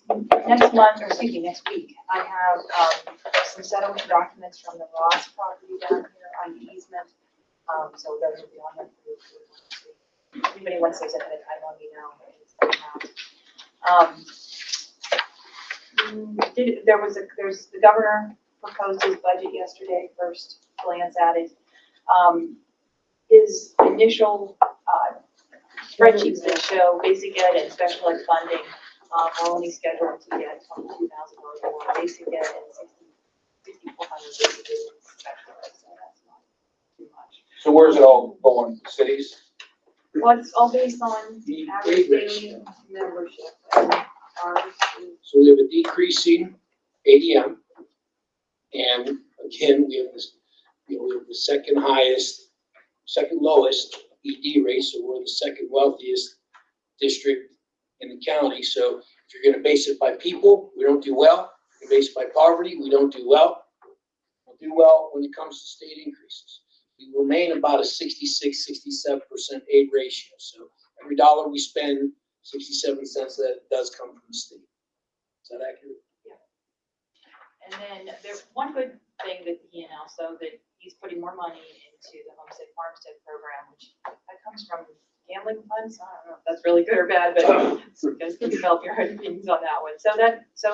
week, I have some settlement documents from the Ross property down here on the easement. So those will be on there for you to see. Anybody wants those ahead of time, let me know. There's the governor proposed his budget yesterday, first glance at it. His initial spreadsheets that show basic ed and special ed funding are only scheduled to get $22,000 more basic ed and $6,400 basic ed and special ed, so that's not too much. So where's it all going? Cities? Well, it's all based on average daily membership. And, ours is. So we have a decreasing ADM. And again, we have this, we have the second highest, second lowest ED rate, so we're the second wealthiest district in the county. So if you're gonna base it by people, we don't do well. If you base it by poverty, we don't do well. We'll do well when it comes to state increases. We remain about a 66-67% aid ratio. So every dollar we spend, 67 cents of that does come from the state. Is that accurate? And then there's one good thing that he announced, though, that he's putting more money into the homestead farmstead program, which that comes from gambling funds. I don't know if that's really good or bad, but you guys can develop your own opinions on that one. So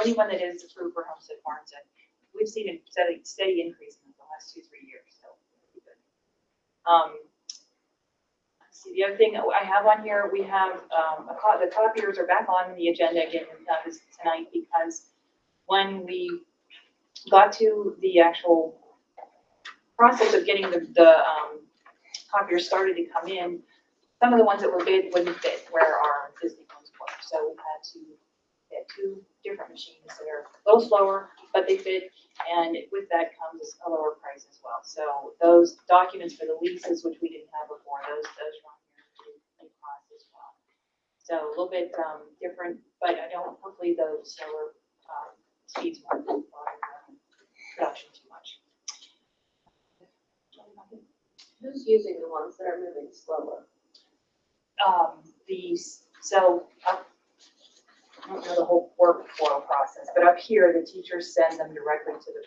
anyone that is approved for homestead farmstead, we've seen a steady increase in the last 2-3 years. So pretty good. Let's see, the other thing I have on here, we have the copiers are back on the agenda again this tonight, because when we got to the actual process of getting the copiers started to come in, some of the ones that were bid wouldn't fit where our Disney phones were. So we had to get 2 different machines that are a little slower, but they fit. And with that comes a lower price as well. So those documents for the leases, which we didn't have before, those run here to cost as well. So a little bit different, but I don't, hopefully those slower speeds won't bother production too much. Who's using the ones that are moving slower? I don't know the whole workflow process, but up here, the teachers send them directly to the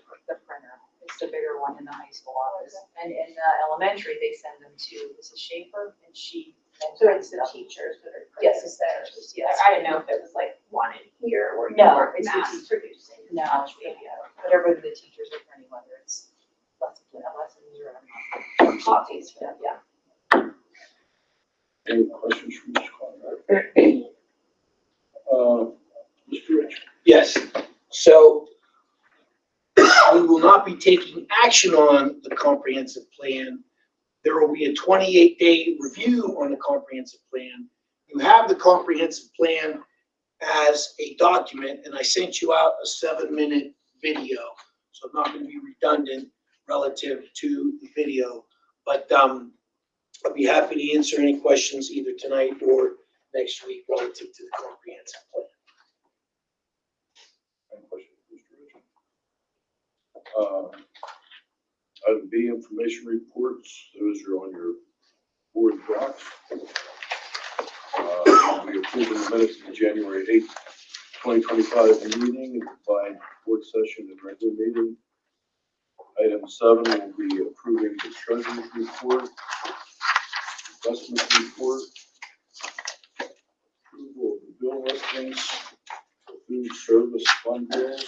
printer. It's the bigger one in the high school office. And in the elementary, they send them to Mrs. Schaefer, and she. So it's the teachers that are. Yes, it's the teachers, yes. I didn't know if it was like wanted here or. No, it's the mass teachers. producing. No, whatever the teachers are printing, whether it's lessons or not. Copies for them, yeah. Any questions from Mr. Conrad? Mr. Rich? Yes. So we will not be taking action on the comprehensive plan. There will be a 28-day review on the comprehensive plan. You have the comprehensive plan as a document, and I sent you out a 7-minute video. So I'm not going to be redundant relative to the video, but I'll be happy to answer any questions either tonight or next week relative to the comprehensive plan. Any questions, Mr. Rich? Item B, information reports. Those are on your board docs. We approved in the minutes of the January 8th, 2025 meeting and combined board session and regular meeting. Item 7 will be approving the treasurer's report, investment report, approval of the bill listings, food service fund bills.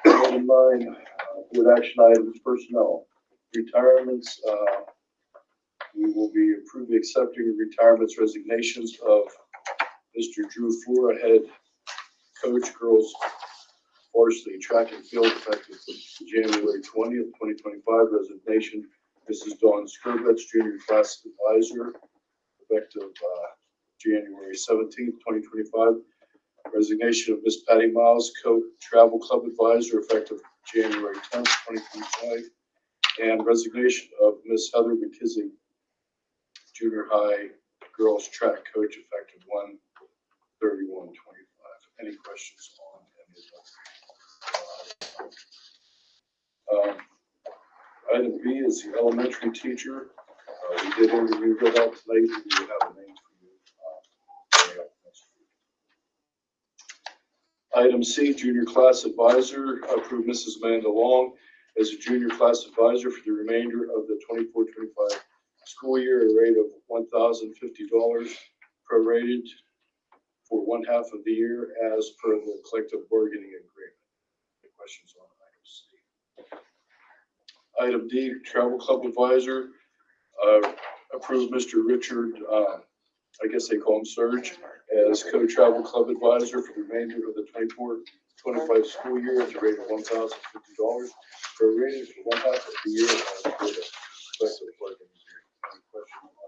Item 9, board action items, personnel, retirements. We will be approving accepting retirements resignations of Mr. Drew Flora, head coach, girls varsity track and field, effective January 20th, 2025. Resignation, Mrs. Dawn Skrvets, junior class advisor, effective January 17th, 2025. Resignation of Miss Patty Miles, travel club advisor, effective January 10th, 2025. And resignation of Miss Heather McKissick, junior high girls track coach, effective 1/31/25. Any questions on any of that? Item B is the elementary teacher. We did interview that out tonight. We will have a name for you coming up next week. Item C, junior class advisor. Approve Mrs. Amanda Long as a junior class advisor for the remainder of the 24-25 school year at a rate of $1,050 prorated for 1/2 of the year as per the collective bargaining agreement. Any questions on item C? Item D, travel club advisor. Approve Mr. Richard, I guess they call him Serge, as co-travel club advisor for the remainder of the 24-25 school year at the rate of $1,050 prorated for 1/2 of the year as per the collective bargaining agreement. Any questions on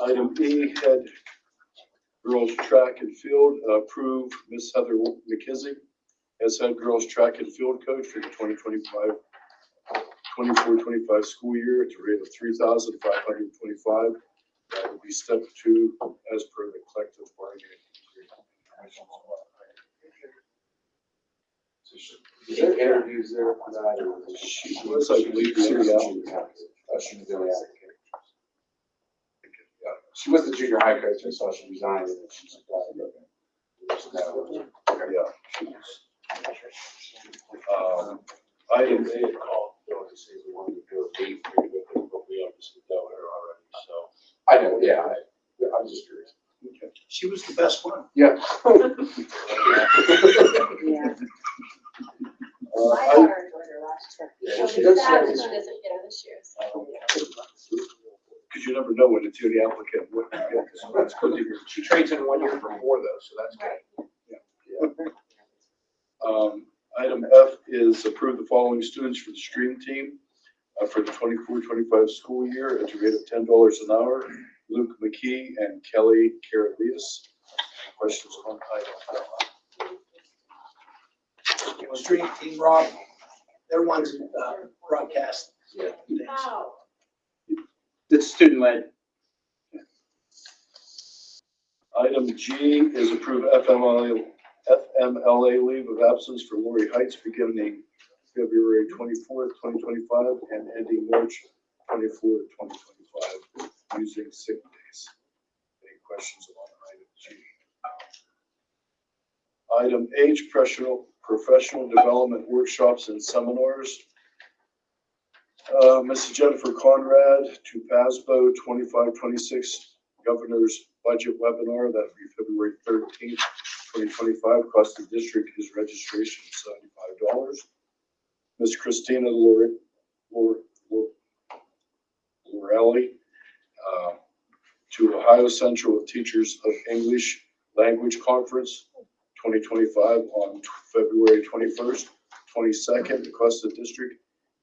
Item E, head girls track and field, approve Miss Heather McKissick as head girls track and field coach for the 24-25 school year at a rate of $3,525. That will be step 2 as per the collective bargaining Is there interviews there for that? Or was it- She was, I believe, the only applicant. She was the only applicant. Yeah, she was the junior high coach, I saw she resigned and then she's Yeah, she was. Item They had called, Bill, to say we wanted to do a date for you, but we obviously dealt with her already, so. I know, yeah, I'm just curious. She was the best one. Yeah. Yeah. My daughter enjoyed her last trip. Yeah, She'll she be does sad sound that she nice. doesn't get her this year, so. because you never know when it's the applicant, what you get, so that's good to hear. She trains in 1 year for 4 though, so that's good. Item F is approve the following students for the stream team for the 24-25 school year at a rate of $10 an hour. Luke McKee and Kelly Carolias. Questions on item F? Stream team, Rob, they're ones that broadcast. Yeah. things. Wow. It's student led. Item G is approve FMLA leave of absence for Lori Heights beginning February 24th, 2025 and ending March 24th, 2025 using sick days. Any questions on item G? Item H, professional development workshops and seminars. Mrs. Jennifer Conrad to PASBO 25-26 Governor's Budget Webinar, that will be February 13th, 2025. Cost of the district is registration $75. Ms. Christina Lorelli to Ohio Central Teachers of English Language Conference 2025 on February 21st, 22nd. The cost of the district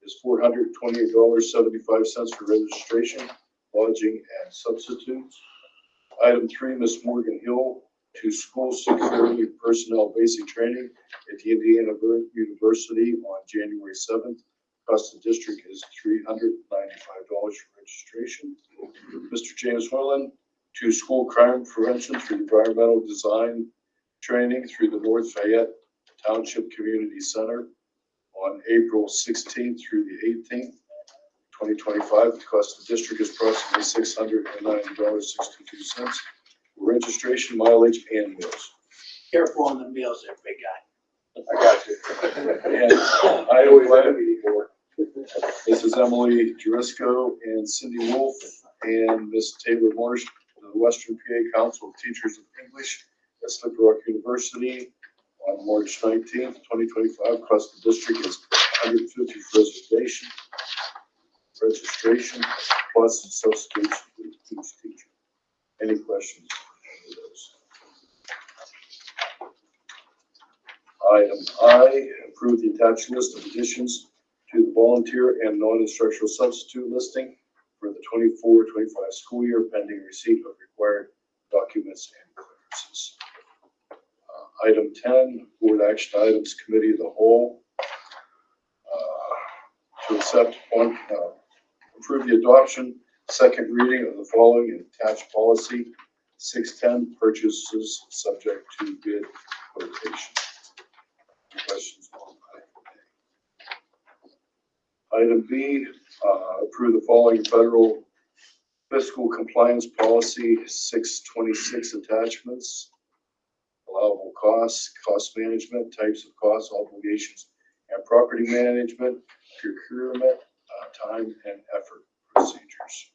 is $428.75 for registration, lodging, and substitutes. Item 3, Ms. Morgan Hill to School Security Personnel Basic Training at the Indiana University on January 7th. Cost of the district is $395 for registration. Mr. James Whelan to School Crime Prevention through Environmental Design Training through the North Fayette Township Community Center on April 16th through the 18th, 2025. The cost of the district is approximately $690.62 for registration, mileage, and meals. Careful on the meals there, big guy. I got you. And I always let it be more. This is Emily Jurisco and Cindy Wolf and Miss Taylor Marsh, the Western PA Council of Teachers of English at Slippery Rock University on March 19th, 2025. Cost of the district is $150 for registration plus substitution for each teacher. Any questions on those? Item I, approve the attached list of additions to the volunteer and non-instructional substitute listing for the 24-25 school year pending receipt of required documents and clearances. Item 10, board action items committee of the whole. To accept one, approve the adoption, second reading of the following attached policy 610 purchases subject to bid quotation. Questions on item B, approve the following federal fiscal compliance policy 626 attachments, allowable costs, cost management, types of costs, obligations, and property management, procurement, time and effort procedures.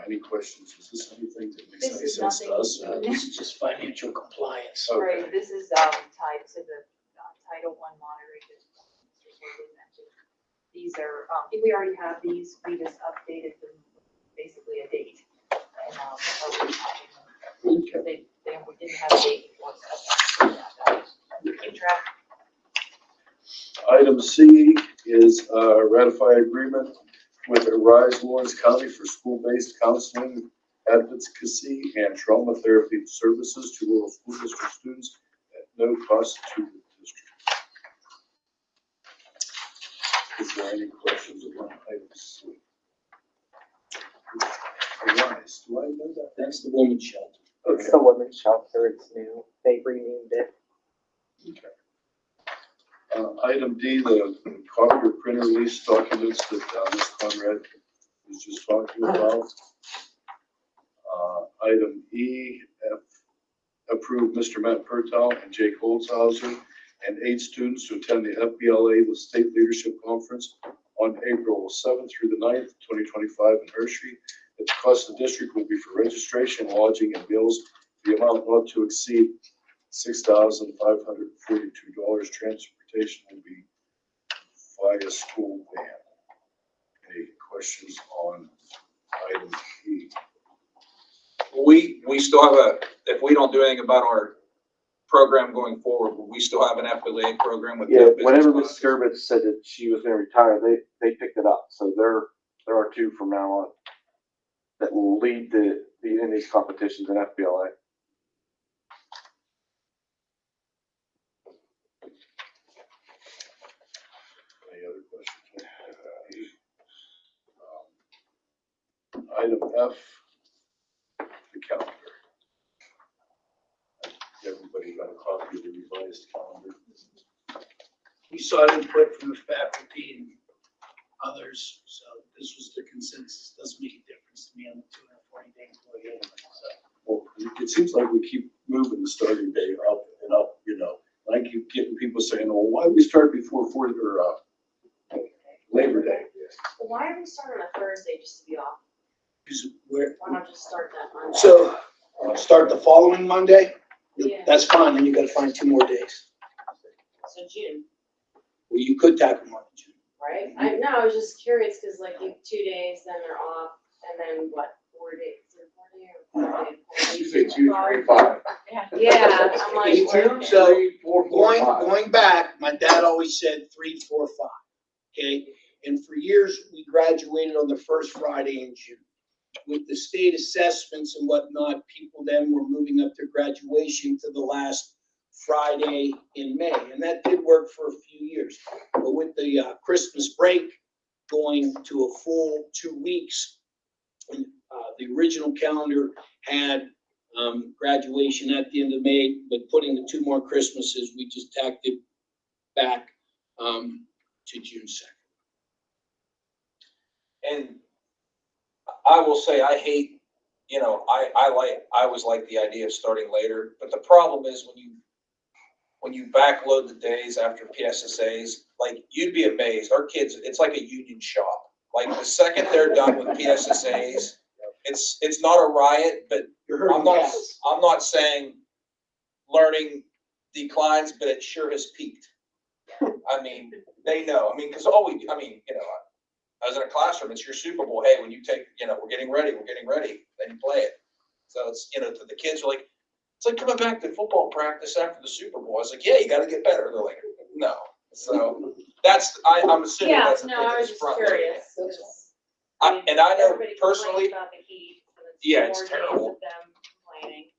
Any questions? Is this anything that makes This any is sense to us? nothing. This is just financial compliance. Right, this is, tied to the, Title I moderated, Mr. Sorley mentioned. These are, we already have these, we just updated them, basically a date. And, are rehabbing them. Because we didn't have a date before, so we keep track. Item C is ratify agreement with Arise Lawrence County for school-based counseling, advocacy, and trauma therapy services to rural school district students at no cost to the district. Is there any questions about item C? Arise, do I know that? That's the woman's shelter. Okay. It's the women's shelter, it's new, they renamed it. Item D, the copy or printer lease documents that Ms. Conrad was just talking about. Item E, approve Mr. Matt Pertal and Jake Holzhauser and 8 students to attend the FBLA with State Leadership Conference on April 7th through the 9th, 2025 in Hershey. The cost of the district will be for registration, lodging, and meals. The amount not to exceed $6,542. Transportation will be via school van. Any questions on item E? We still have if we don't do anything about our program going forward, will we still have an FBLA program with? Yeah, no business whenever classes? Ms. Skirbitz said that she was gonna retire, they picked it up, so there are 2 from now on that will lead in these competitions in FBLA. Any other questions? Item F, the calendar. Everybody got a copy of the revised calendar. We sought input from the faculty and others, so this was the consensus. Doesn't make a difference to me on the 240-day employee anyway, so. Well, it seems like we keep moving the starting day up and up, And I keep getting people saying, well, why do we start before Labor Day? Well, why are we starting on a Thursday just to be off? Because we're, Why not just start that Monday? so, start the following Monday? Yeah. That's fine, then you gotta find 2 more days. So June, Well, you could tack them on in June. right? I was just curious, cause like you 2 days, then they're off, and then what, 4 days, is it 4 day or 5 day? You say 2, 3, 5. Yeah, I'm like. Me too, what? so, 3, 4, 4, 5. going back, my dad always said 3, 4, 5, okay? And for years, we graduated on the first Friday in June. With the state assessments and whatnot, people then were moving up their graduation to the last Friday in May, and that did work for a few years. But with the Christmas break going to a full 2 weeks, the original calendar had graduation at the end of May, but putting the 2 more Christmases, we just tacked it back to June 2nd. And I will say, I hate, I always like the idea of starting later, but the problem is when you backload the days after PSSAs, like, you'd be amazed, our kids, it's like a union shop. Like, the second they're done with PSSAs, it's not a riot, but I'm not saying learning declines, but it sure has peaked. I mean, they know, cause I was in a classroom, it's your Super Bowl. Hey, when you take, we're getting ready, then you play it. So it's, the kids are like, it's like coming back to football practice after the Super Bowl. I was like, yeah, you got to get better. They're like, no. So I'm assuming Yeah, that's the no, thing. I was It's just front curious. loaded. 'Cause, And I know everybody complains personally, about the heat, so it's yeah, 4 it's days terrible. of them complaining.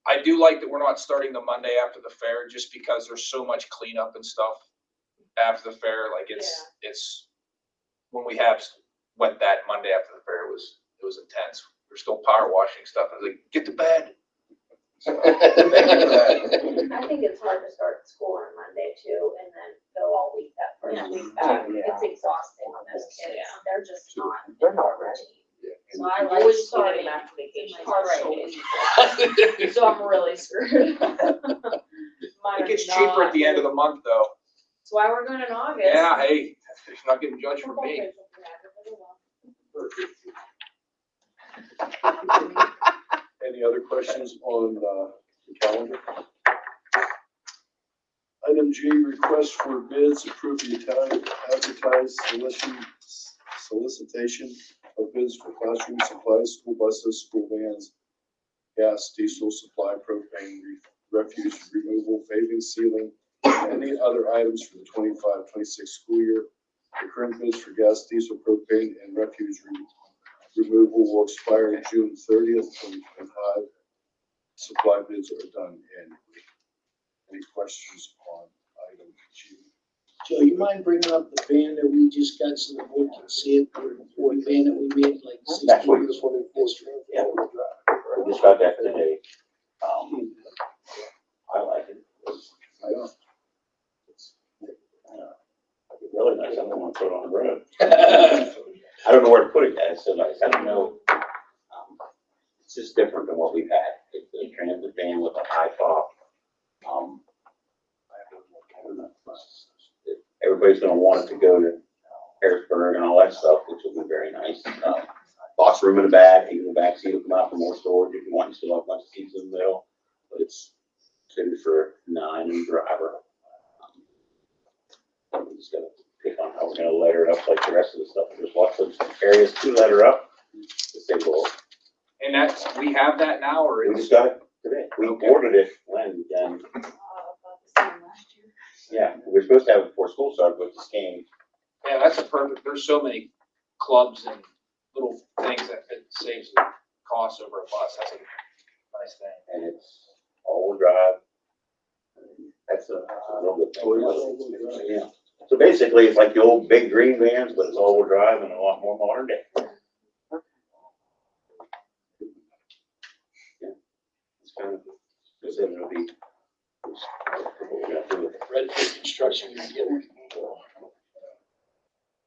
I do like that we're not starting the Monday after the fair, just because there's so much cleanup and stuff after the fair. Like it's when we went that Monday after the fair, it was intense. We're still power washing stuff. I was like, get to bed. So, thank you for that. I think it's hard to start school on Monday too, and then go all week that first week back. It's exhausting on those kids. They're just not. They're not ready. So I You like wouldn't starting get them after vacation. Right. So I'm really screwed. It gets cheaper at the end of the month, though. That's why we're going in August. Yeah, hey, it's not getting judged from me. Any other questions on the calendar? Item G, request for bids, approve the advertised solicitation of bids for classroom supplies, school buses, school vans, gas, diesel supply, propane, refuse removal, paving, sealing, and any other items for the 25-26 school year. The current bids for gas, diesel, propane, and refuse removal will expire June 30th, 2025. Supply bids are done annually. Any questions on item G? Joe, you mind bringing up the van that we just got so the board can see it, the Ford van that we made like That's what 16 years ago? Yeah. We just got that today. I like it. It's really nice. I don't want to put it on the road. I don't know where to put it, guys. So nice. I don't know. It's just different than what we've had. It's a transit van with a high top. Everybody's gonna want it to go to Harrisburg and all that stuff, which will be very nice. Box room in the back, even the back seat will come out for more storage if you want. You still have a bunch of seats in the middle, but it's suited for 9 and driver. We just gotta pick on how we're gonna letter it up like the rest of the stuff. There's lots of areas to letter up. Disabled. And that's, we have that now, or? We just got it today. We ordered it when, About the same last year. yeah, we were supposed to have it before school started, but this came. Yeah, that's a perfect, there's so many clubs and little things that it saves the cost over a bus. That's a nice thing. And it's all-wheel drive. That's a real good thing. Yeah. So basically, it's like the old big green vans, but it's all-wheel drive and a lot more modern day. Yeah. It's kind of, it's gonna be. Red Tape Construction, you get it.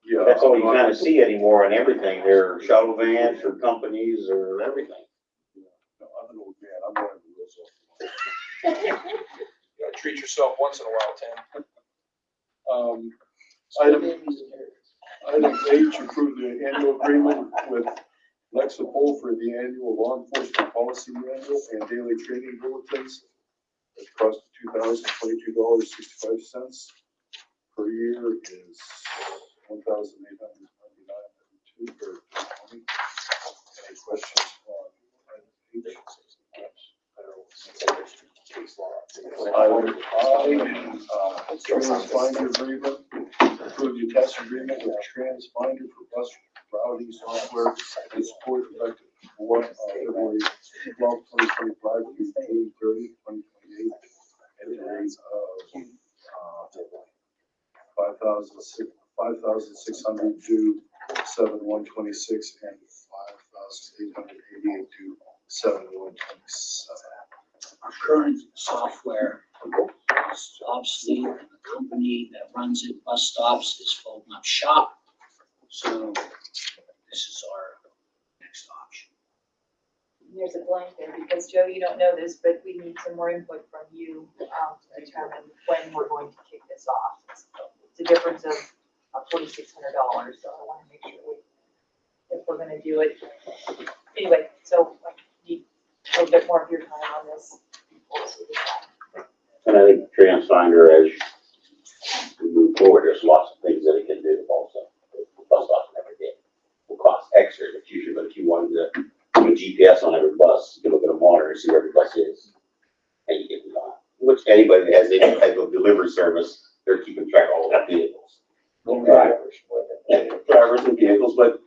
Yeah. That's all you kind of see anymore on everything. They're shuttle vans for companies or everything. No, I'm an old man. I'm running the wheels off. You gotta treat yourself once in a while, Tim. Item H, approve the annual agreement with Lexipol for the annual law enforcement policy manual and daily training bulletins. It costs $2,022.65 per year is $1,899 per 20. Any questions on item H? Item I, TransFinder agreement, approve the attached agreement with TransFinder for bus routing software and support effective February 12, 2025 through June 30, 2028. At the rate of $5,600 to 7/126 and $5,888 to 7/127. Our current software is obsolete, and the company that runs it, Bus Stops, is folding up shop. So this is our next option. There's a blank there because Joe, you don't know this, but we need some more input from you to determine when we're going to kick this off. It's a difference of $4,600, so I want to make sure if we're going to do it. Anyway, so I need a little bit more of your time on this. And I think TransFinder, as we move forward, there's lots of things that it can do also. Bus stops and everything will cost extra in the future, but if you wanted to put a GPS on every bus, you can look at a monitor and see where every bus is. And you can, which anybody that has any type of delivery service, they're keeping track of all the vehicles. Drivers and vehicles, but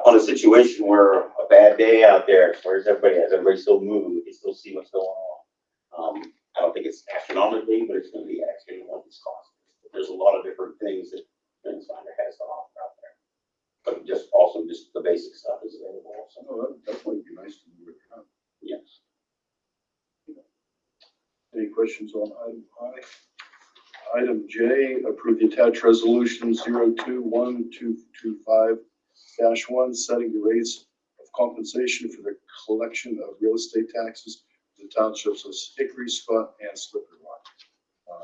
on a situation where a bad day out there, where's everybody at? Everybody still moving, we can still see what's going on. I don't think it's astronomically, but it's gonna be actually what it's costing. There's a lot of different things that TransFinder has to offer out there. But just also just the basic stuff is available also. Oh, that definitely be nice to move it around. Yes. Any questions on item I? Item J, approve the attached resolution 021225-1, setting the rates of compensation for the collection of real estate taxes for the townships of Hickory, Scott, and Slippery Rock.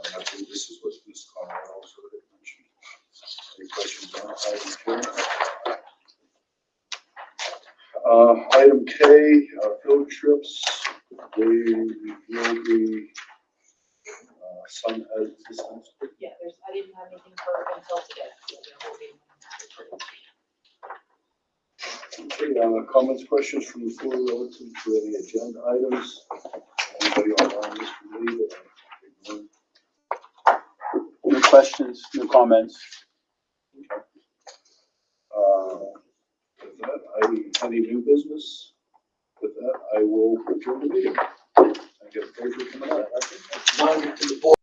And I think this is what Ms. Conrad also had mentioned. Any questions on item J? Item K, field trips, they will be some as this next week. Yeah, I didn't have anything for until today. Okay, comments, questions from the floor relative to any agenda items? Anybody online, Mr. Lee? No questions, no comments. Any new business? With that, I will adjourn the meeting. I get a pleasure coming out. Monitor to the board.